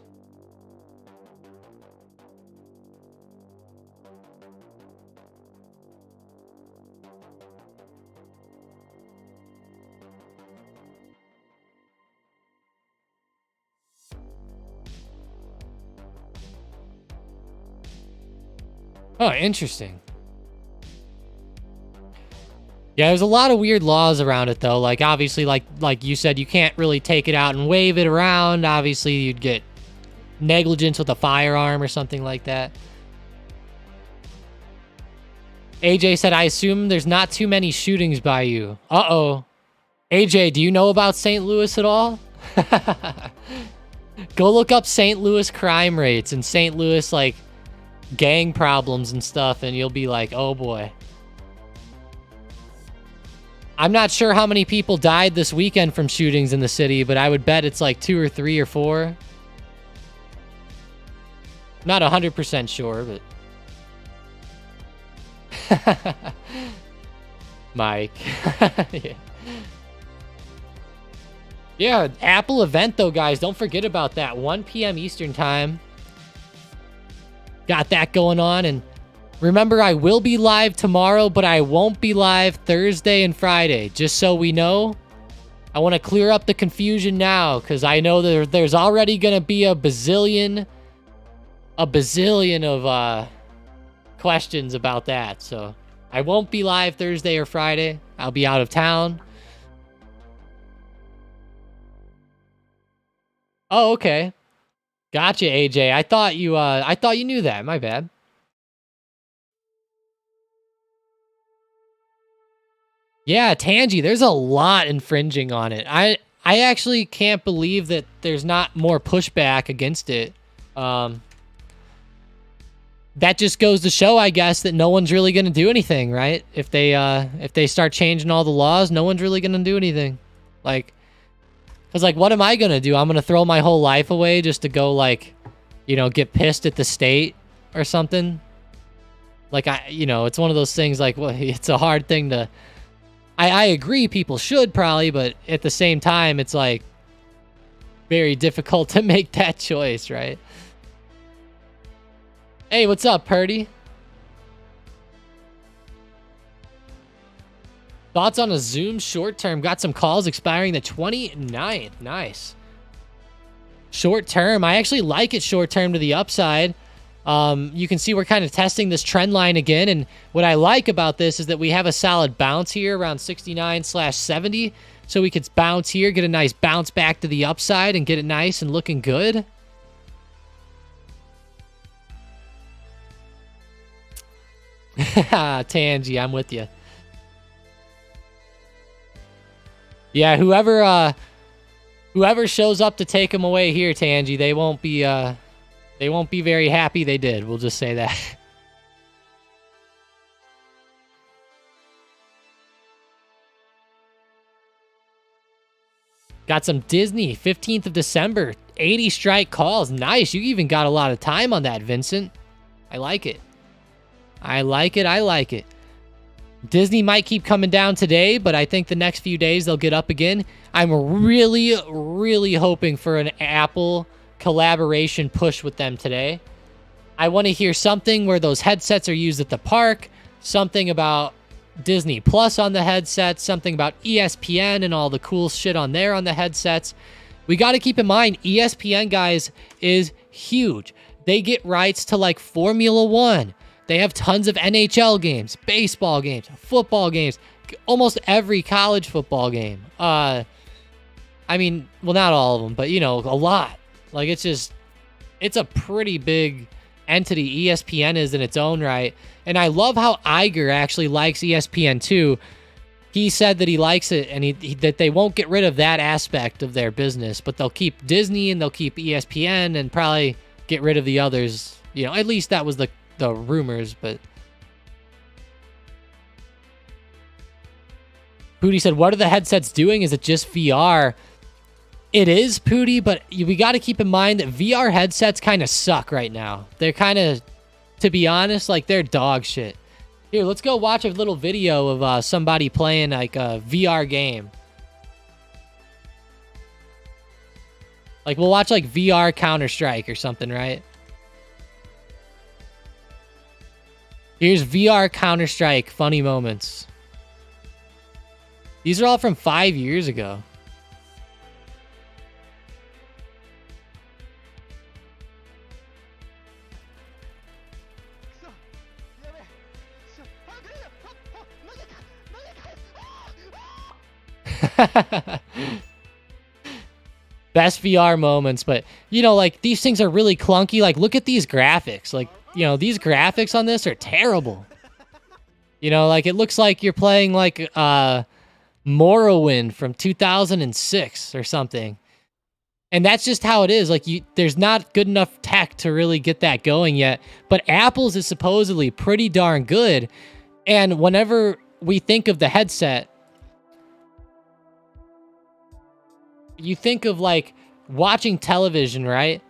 Oh, interesting. Yeah, there's a lot of weird laws around it, though. Like, obviously, like you said, you can't really take it out and wave it around. Obviously, you'd get negligence with a firearm or something like that. AJ said, I assume there's not too many shootings by you. Uh-oh. AJ, do you know about St. Louis at all? Go look up St. Louis crime rates and St. Louis, like, gang problems and stuff, and you'll be like, oh boy. I'm not sure how many people died this weekend from shootings in the city, but I would bet it's like 2 or 3 or 4. Not 100% sure, but... Mike. Yeah. Yeah, Apple event though, guys. Don't forget about that. 1 p.m. Eastern time. Got that going on. And remember, I will be live tomorrow, but I won't be live Thursday and Friday. Just so we know. I want to clear up the confusion now, because I know there's already going to be a bazillion of questions about that. So I won't be live Thursday or Friday. I'll be out of town. Oh, okay. Gotcha, AJ. I thought you knew that. My bad. Yeah, Tangy, there's a lot infringing on it. I actually can't believe that there's not more pushback against it. That just goes to show, I guess, that no one's really going to do anything, right? If they start changing all the laws, no one's really going to do anything. Like, because, like, what am I going to do? I'm going to throw my whole life away just to go, like, you know, get pissed at the state or something? Like, it's one of those things, like, well, it's a hard thing to... I agree people should probably, but at the same time, it's, like, very difficult to make that choice, right? Hey, what's up, Purdy? Thoughts on a Zoom short term? Got some calls expiring the 29th. Nice. Short term. I actually like it short term to the upside. You can see we're kind of testing this trend line again. And what I like about this is that we have a solid bounce here around 69/70. So we could bounce here, get a nice bounce back to the upside and get it nice and looking good. Tangy, I'm with you. Yeah, whoever shows up to take them away here, Tangy, they won't be very happy they did. We'll just say that. Got some Disney, 15th of December, 80 strike calls. Nice. You even got a lot of time on that, Vincent. I like it. I like it. I like it. Disney might keep coming down today, but I think the next few days they'll get up again. I'm really, really hoping for an Apple collaboration push with them today. I want to hear something where those headsets are used at the park, something about Disney Plus on the headsets, something about ESPN and all the cool shit on there on the headsets. We got to keep in mind, ESPN, guys, is huge. They get rights to like Formula One. They have tons of NHL games, baseball games, football games, almost every college football game. I mean, well, not all of them, but, you know, a lot. Like, it's a pretty big entity ESPN is in its own right. And I love how Iger actually likes ESPN too. He said that he likes it and that they won't get rid of that aspect of their business, but they'll keep Disney and they'll keep ESPN and probably get rid of the others. You know, at least that was the rumors, but... Pooty said, what are the headsets doing? Is it just VR? It is, Pooty, but we got to keep in mind that VR headsets kind of suck right now. They're kind of, to be honest, like they're dog shit. Here, let's go watch a little video of somebody playing like a VR game. Like we'll watch like VR Counter-Strike or something, right? Here's VR Counter-Strike funny moments. These are all from 5 years ago. Best VR moments, but you know, like these things are really clunky. Like, look at these graphics. Like, you know, these graphics on this are terrible. You know, like it looks like you're playing like Morrowind from 2006 or something. And that's just how it is. Like, there's not good enough tech to really get that going yet. But Apple's is supposedly pretty darn good. And whenever we think of the headset, you think of like watching television, right?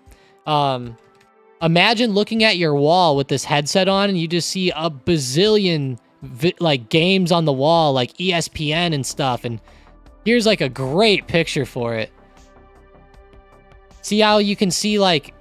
Imagine looking at your wall with this headset on and you just see a bazillion like games on the wall, like ESPN and stuff. And here's like a great picture for it. See how you can see like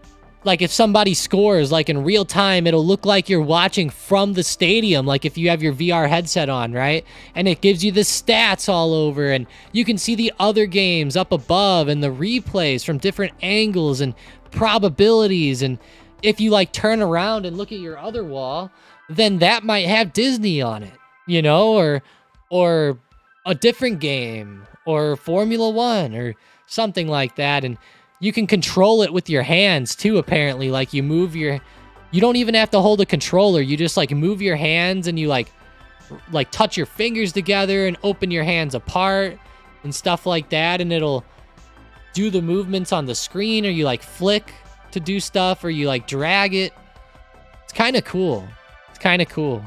if somebody scores like in real time, it'll look like you're watching from the stadium, like if you have your VR headset on, right? And it gives you the stats all over, and you can see the other games up above and the replays from different angles and probabilities. And if you like turn around and look at your other wall, then that might have Disney on it, you know, or a different game or Formula One or something like that. And you can control it with your hands too, apparently. Like you don't even have to hold a controller. You just like move your hands and you like touch your fingers together and open your hands apart and stuff like that. And it'll do the movements on the screen, or you like flick to do stuff, or you like drag it. It's kind of cool. It's kind of cool.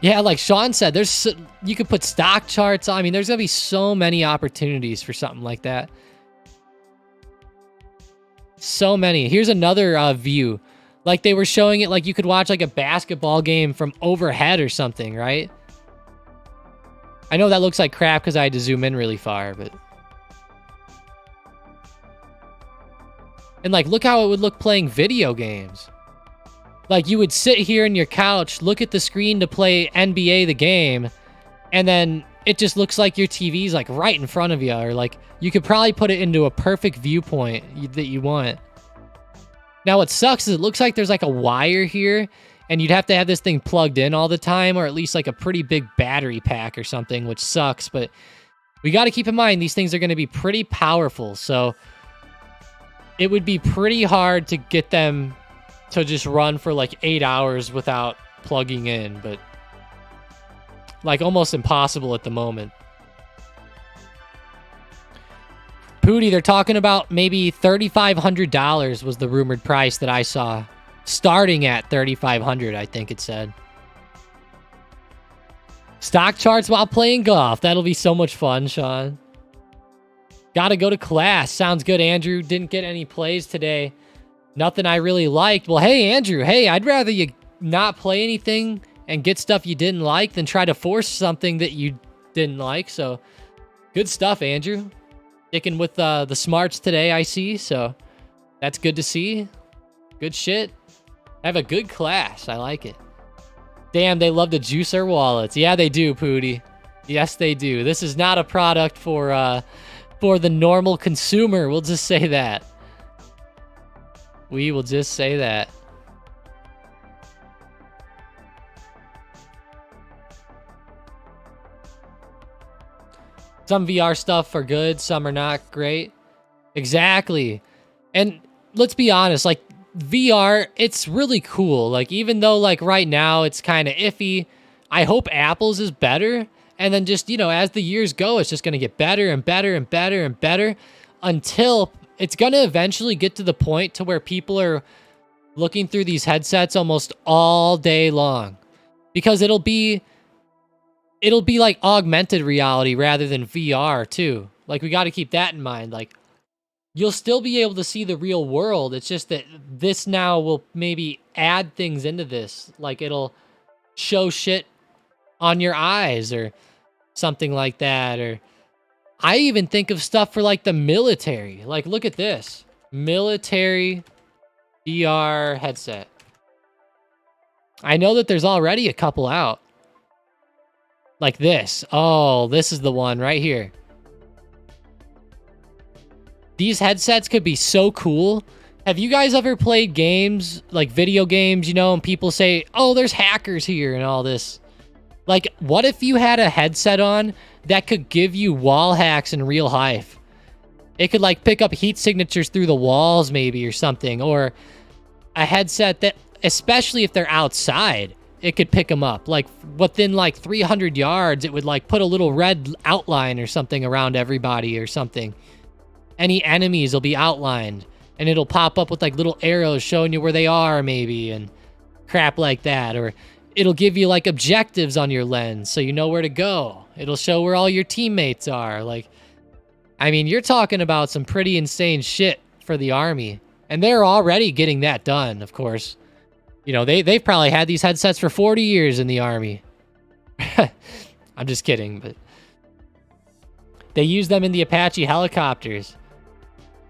Yeah, like Sean said, you could put stock charts on. I mean, there's going to be so many opportunities for something like that. So many. Here's another view. Like they were showing it like you could watch like a basketball game from overhead or something, right? I know that looks like crap because I had to zoom in really far, but... And like, look how it would look playing video games. Like you would sit here in your couch, look at the screen to play NBA the game, and then it just looks like your TV's like right in front of you, or like you could probably put it into a perfect viewpoint that you want. Now what sucks is it looks like there's like a wire here, and you'd have to have this thing plugged in all the time, or at least like a pretty big battery pack or something, which sucks. But we got to keep in mind these things are going to be pretty powerful, so it would be pretty hard to get them to just run for like 8 hours without plugging in, but like almost impossible at the moment. Pooty, they're talking about maybe $3,500 was the rumored price that I saw. Starting at $3,500, I think it said. Stock charts while playing golf. That'll be so much fun, Sean. Gotta go to class. Sounds good, Andrew. Didn't get any plays today. Nothing I really liked. Well, hey, Andrew. Hey, I'd rather you not play anything and get stuff you didn't like than try to force something that you didn't like. So, good stuff, Andrew. Sticking with the smarts today, I see. So, that's good to see. Good shit. I have a good class. I like it. Damn, they love the juicer wallets. Yeah, they do, Pooty. Yes, they do. This is not a product for the normal consumer. We'll just say that. We will just say that. Some VR stuff are good, some are not great. Exactly. And let's be honest, like VR, it's really cool. Like even though like right now it's kind of iffy, I hope Apple's is better. And then just, you know, as the years go, it's just going to get better and better and better and better until it's going to eventually get to the point to where people are looking through these headsets almost all day long, because it'll be like augmented reality rather than VR too. Like we got to keep that in mind. Like you'll still be able to see the real world. It's just that this now will maybe add things into this. Like it'll show shit on your eyes or something like that. Or I even think of stuff for like the military. Like look at this. Military VR headset. I know that there's already a couple out. Like this. Oh, this is the one right here. These headsets could be so cool. Have you guys ever played games, like video games, you know, and people say, oh, there's hackers here and all this? Like, what if you had a headset on that could give you wall hacks in real life? It could, like, pick up heat signatures through the walls, maybe, or something. Or a headset that, especially if they're outside, it could pick them up. Like, within, like, 300 yards, it would, like, put a little red outline or something around everybody or something. Any enemies will be outlined. And it'll pop up with, like, little arrows showing you where they are, maybe, and crap like that. Or it'll give you, like, objectives on your lens so you know where to go. It'll show where all your teammates are. Like, I mean, you're talking about some pretty insane shit for the Army. And they're already getting that done, of course. You know, they've probably had these headsets for 40 years in the Army. I'm just kidding, but they use them in the Apache helicopters.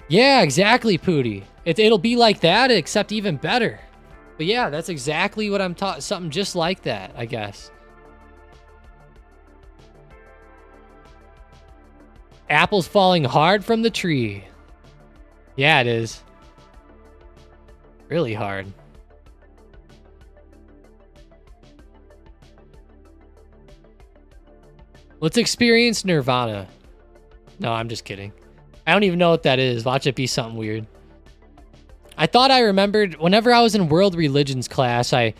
Yeah, exactly, Pooty. It'll be like that, except even better. But yeah, that's exactly what I'm talking. Something just like that, I guess. Apple's falling hard from the tree. Yeah, it is. Really hard. Let's experience Nirvana. No, I'm just kidding. I don't even know what that is. Watch it be something weird. I thought I remembered, whenever I was in world religions class, I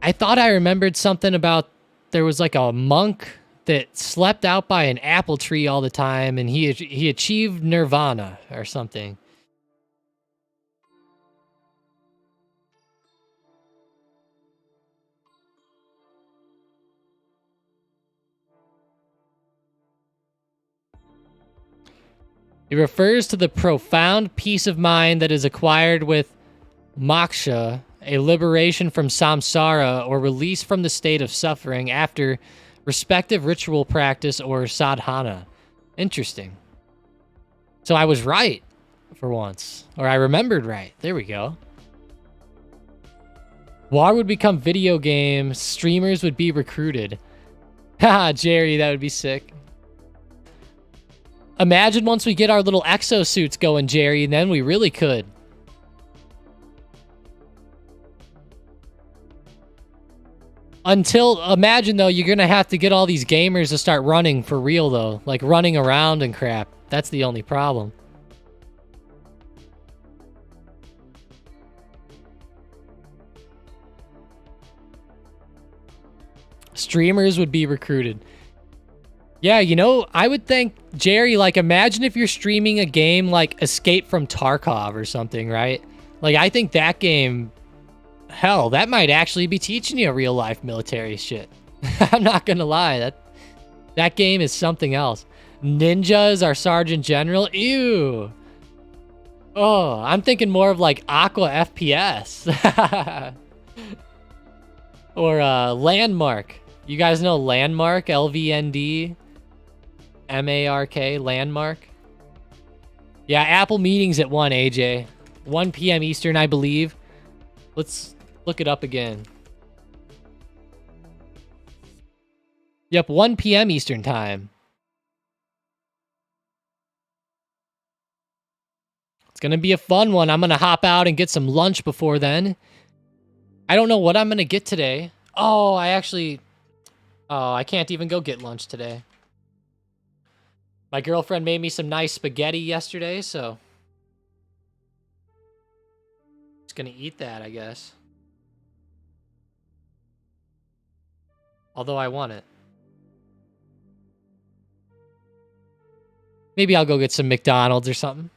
thought I remembered something about there was like a monk that slept out by an apple tree all the time, and he achieved nirvana or something. It refers to the profound peace of mind that is acquired with moksha, a liberation from samsara or release from the state of suffering after respective ritual practice or sadhana. Interesting. So I was right for once, or I remembered right. There we go. War would become video games. Streamers would be recruited. Haha, Jerry, that would be sick. Imagine once we get our little exosuits going, Jerry, and then we really could. Imagine, though, you're going to have to get all these gamers to start running for real, though. Like, running around and crap. That's the only problem. Streamers would be recruited. Yeah, you know, I would think, Jerry, like, imagine if you're streaming a game like Escape from Tarkov or something, right? Like, I think that game, hell, that might actually be teaching you real-life military shit. I'm not gonna lie, that game is something else. Ninjas are Sergeant General? Ew. Oh, I'm thinking more of, like, Aqua FPS. Or, Landmark. You guys know Landmark? LVND? MARK, Landmark. Yeah, Apple meetings at 1, AJ. 1 p.m. Eastern, I believe. Let's look it up again. Yep, 1 p.m. Eastern time. It's going to be a fun one. I'm going to hop out and get some lunch before then. I don't know what I'm going to get today. Oh, I can't even go get lunch today. My girlfriend made me some nice spaghetti yesterday, so just gonna eat that, I guess. Although I want it. Maybe I'll go get some McDonald's or something.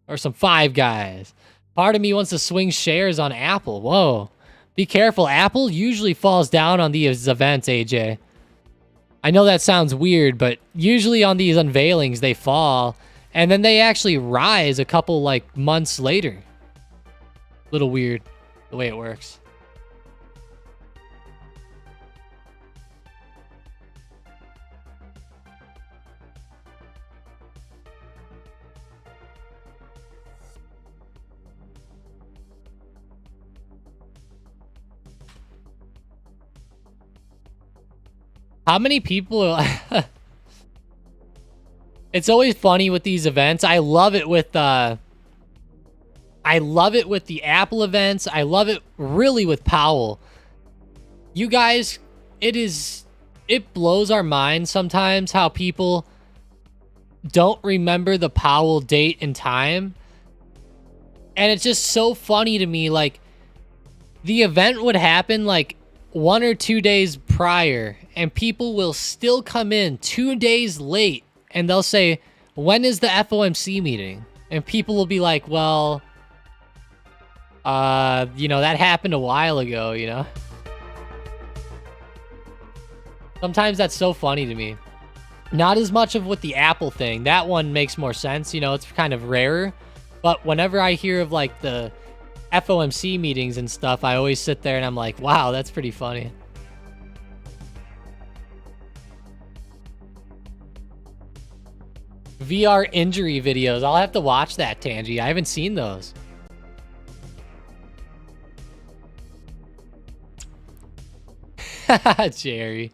Or some Five Guys. Part of me wants to swing shares on Apple. Whoa. Be careful. Apple usually falls down on these events, AJ. I know that sounds weird, but usually on these unveilings, they fall, and then they actually rise a couple, like, months later. Little weird, the way it works. How many people... It's always funny with these events. I love it with the Apple events. I love it really with Powell. You guys it blows our minds sometimes how people don't remember the Powell date and time. And it's just so funny to me, like, the event would happen like 1 or 2 days prior, and people will still come in 2 days late, and they'll say, when is the FOMC meeting? And people will be like, well, that happened a while ago, Sometimes that's so funny to me. Not as much of with the Apple thing. That one makes more sense, it's kind of rarer. But whenever I hear of, like, the FOMC meetings and stuff, I always sit there and I'm like, wow, that's pretty funny. VR injury videos. I'll have to watch that, Tangy. I haven't seen those. Jerry.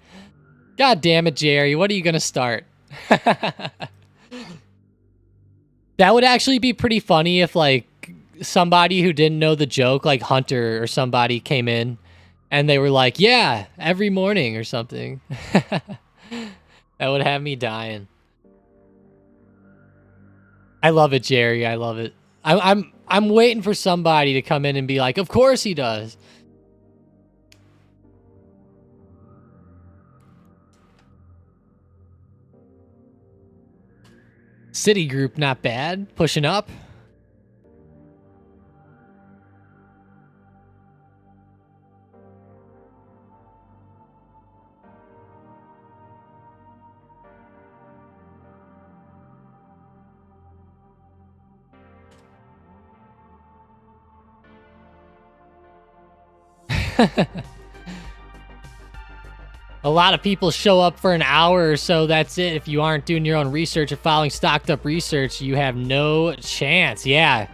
God damn it, Jerry. What are you going to start? That would actually be pretty funny if, like, somebody who didn't know the joke, like Hunter or somebody, came in and they were like, yeah, every morning or something. That would have me dying. I love it, Jerry. I love it. I'm waiting for somebody to come in and be like, of course he does. Citigroup, not bad. Pushing up. A lot of people show up for an hour or so. That's it. If you aren't doing your own research or following stocked up research, you have no chance. Yeah.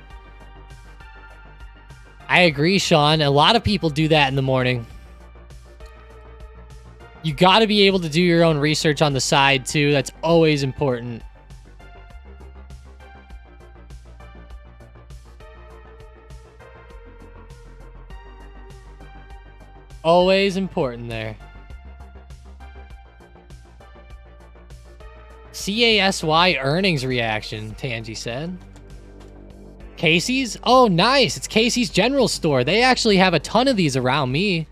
I agree, Sean. A lot of people do that in the morning. You got to be able to do your own research on the side, too. That's always important. Always important there. CASY earnings reaction, Tangy said. Casey's? Oh, nice. It's Casey's General Store. They actually have a ton of these around me.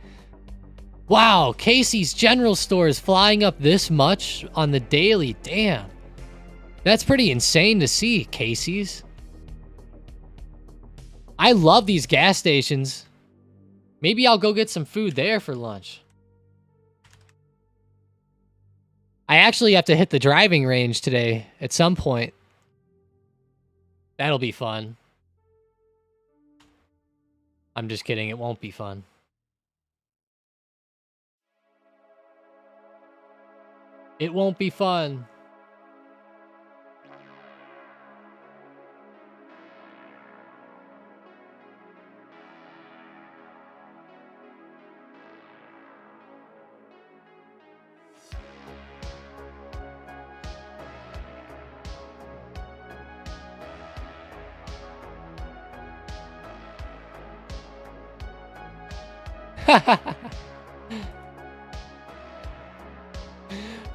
Wow, Casey's General Store is flying up this much on the daily. Damn. That's pretty insane to see, Casey's. I love these gas stations. Maybe I'll go get some food there for lunch. I actually have to hit the driving range today at some point. That'll be fun. I'm just kidding. It won't be fun. It won't be fun.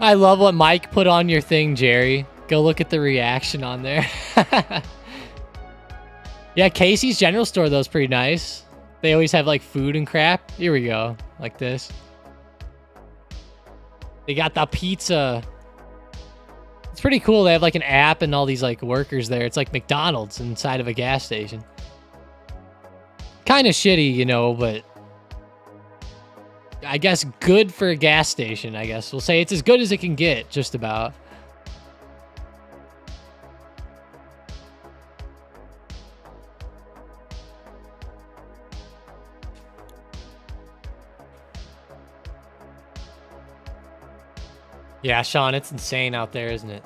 I love what Mike put on your thing, Jerry. Go look at the reaction on there. Yeah, Casey's General Store, though, is pretty nice. They always have, like, food and crap. Here we go. Like this. They got the pizza. It's pretty cool. They have, like, an app and all these, like, workers there. It's like McDonald's inside of a gas station. Kind of shitty, you know, but I guess good for a gas station, I guess. We'll say it's as good as it can get, just about. Yeah, Sean, it's insane out there, isn't it?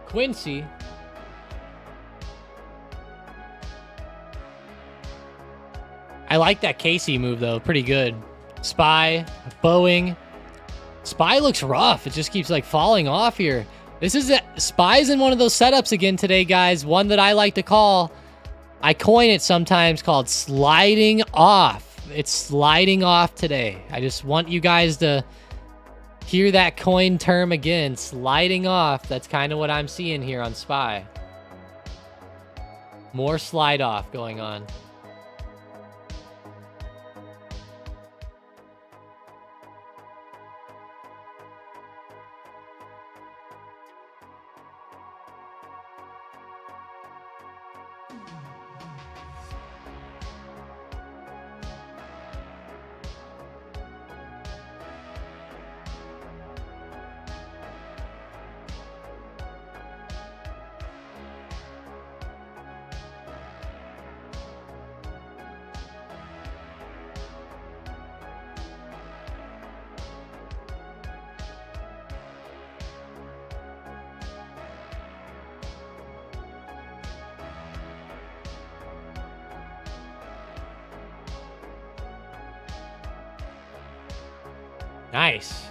Quincy. I like that Casey move, though. Pretty good. SPY, Boeing. SPY looks rough. It just keeps, like, falling off here. This is SPY's in one of those setups again today, guys. One that I like to call, I coin it sometimes, called sliding off. It's sliding off today. I just want you guys to hear that coin term again. Sliding off. That's kind of what I'm seeing here on SPY. More slide off going on. Nice.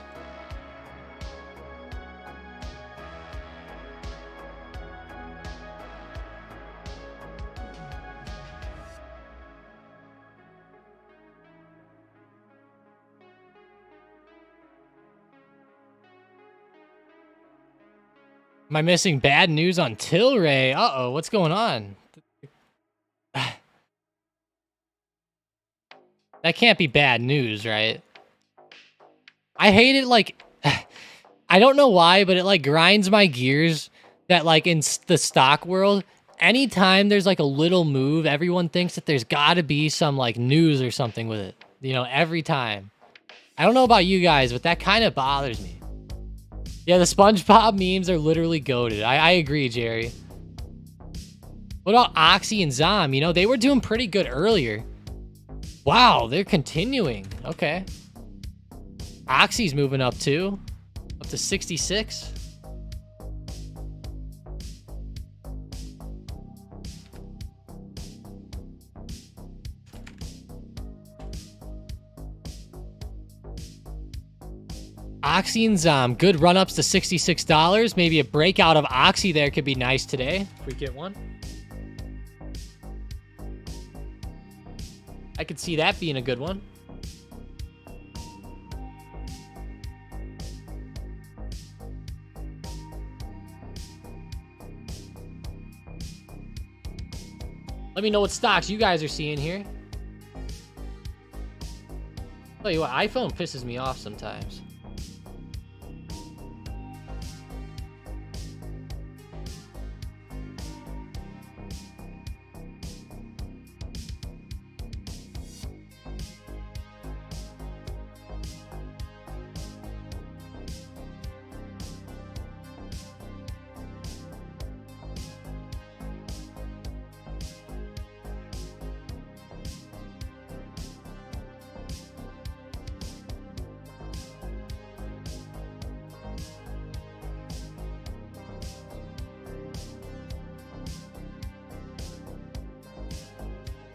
Am I missing bad news on Tilray? Uh-oh, what's going on? That can't be bad news, right? I hate it, like, I don't know why, but it, like, grinds my gears that, like, in the stock world, anytime there's, like, a little move, everyone thinks that there's gotta be some, like, news or something with it. You know, every time. I don't know about you guys, but that kind of bothers me. Yeah, the SpongeBob memes are literally goated. I agree, Jerry. What about Oxy and Zom? You know, they were doing pretty good earlier. Wow, they're continuing. Okay. Oxy's moving up too. Up to 66. Oxy and Zom, good run-ups to $66. Maybe a breakout of Oxy there could be nice today, if we get one. I could see that being a good one. Let me know what stocks you guys are seeing here. Tell you what, iPhone pisses me off sometimes.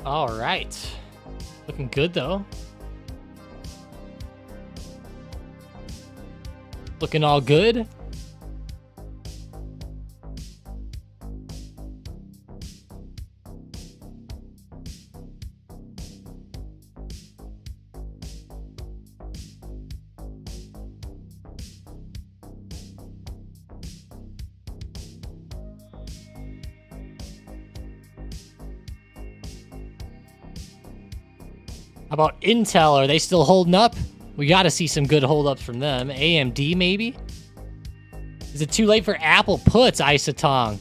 All right. Looking good, though. Looking all good. How about Intel? Are they still holding up? We got to see some good holdups from them. AMD, maybe? Is it too late for Apple puts, Isotong?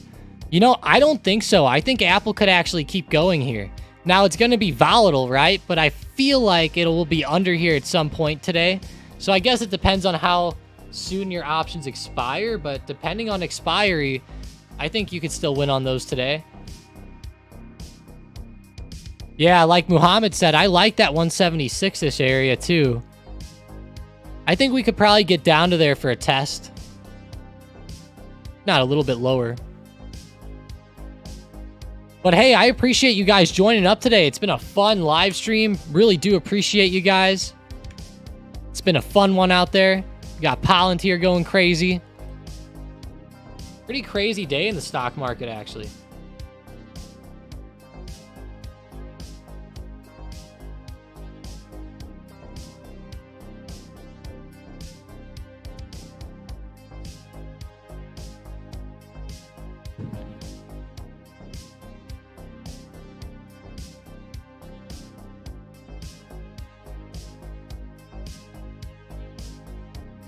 You know, I don't think so. I think Apple could actually keep going here. Now, it's going to be volatile, right? But I feel like it will be under here at some point today. So I guess it depends on how soon your options expire. But depending on expiry, I think you could still win on those today. Yeah, like Muhammad said, I like that 176-ish area too. I think we could probably get down to there for a test. Not a little bit lower. But hey, I appreciate you guys joining up today. It's been a fun live stream. Really do appreciate you guys. It's been a fun one out there. We got Palantir going crazy. Pretty crazy day in the stock market, actually.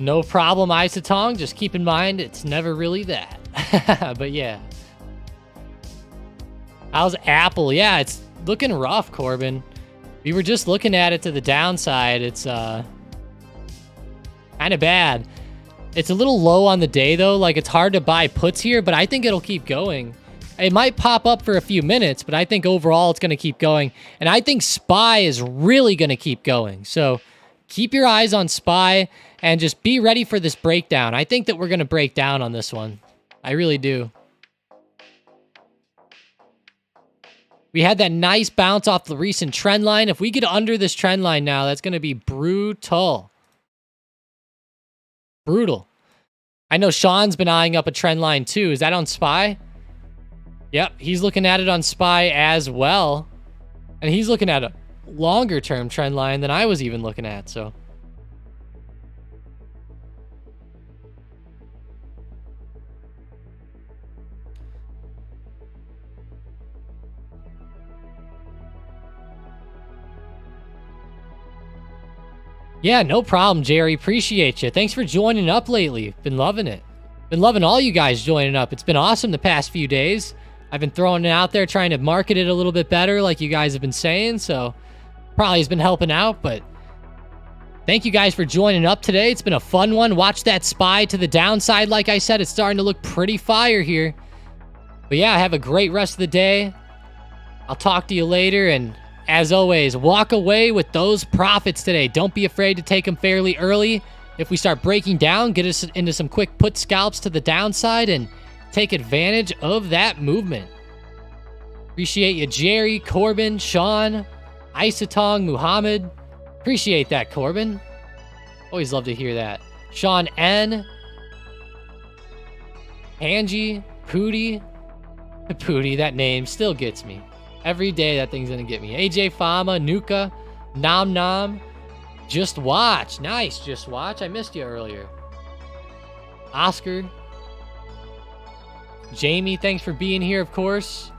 No problem, Isotong. Just keep in mind, it's never really that. But yeah. How's Apple? Yeah, it's looking rough, Corbin. We were just looking at it to the downside. It's kind of bad. It's a little low on the day, though. Like, it's hard to buy puts here, but I think it'll keep going. It might pop up for a few minutes, but I think overall it's going to keep going. And I think SPY is really going to keep going. So keep your eyes on SPY and just be ready for this breakdown. I think that we're going to break down on this one. I really do. We had that nice bounce off the recent trend line. If we get under this trend line now, that's going to be brutal. Brutal. I know Sean's been eyeing up a trend line too. Is that on SPY? Yep, he's looking at it on SPY as well. And he's looking at a longer term trend line than I was even looking at, so. Yeah, no problem, Jerry. Appreciate you. Thanks for joining up lately. Been loving it. Been loving all you guys joining up. It's been awesome the past few days. I've been throwing it out there, trying to market it a little bit better, like you guys have been saying, so probably has been helping out, but thank you guys for joining up today. It's been a fun one. Watch that SPY to the downside. Like I said, it's starting to look pretty fire here. But yeah, have a great rest of the day. I'll talk to you later, and as always, walk away with those profits today. Don't be afraid to take them fairly early. If we start breaking down, get us into some quick put scalps to the downside and take advantage of that movement. Appreciate you, Jerry, Corbin, Sean, Isotong, Muhammad. Appreciate that, Corbin. Always love to hear that. Sean N. Angie, Pooty. Pooty, that name still gets me. Every day that thing's gonna get me. AJ Fama, Nuka, Nom Nom. Just Watch. Nice, Just Watch. I missed you earlier. Oscar. Jamie, thanks for being here, of course.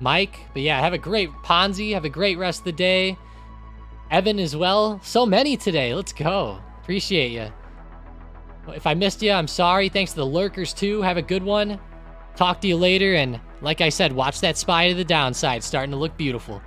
Mike. But yeah, have a great Ponzi. Have a great rest of the day. Evan as well. So many today. Let's go. Appreciate you. If I missed you, I'm sorry. Thanks to the lurkers too. Have a good one. Talk to you later. And like I said, watch that SPY to the downside. Starting to look beautiful.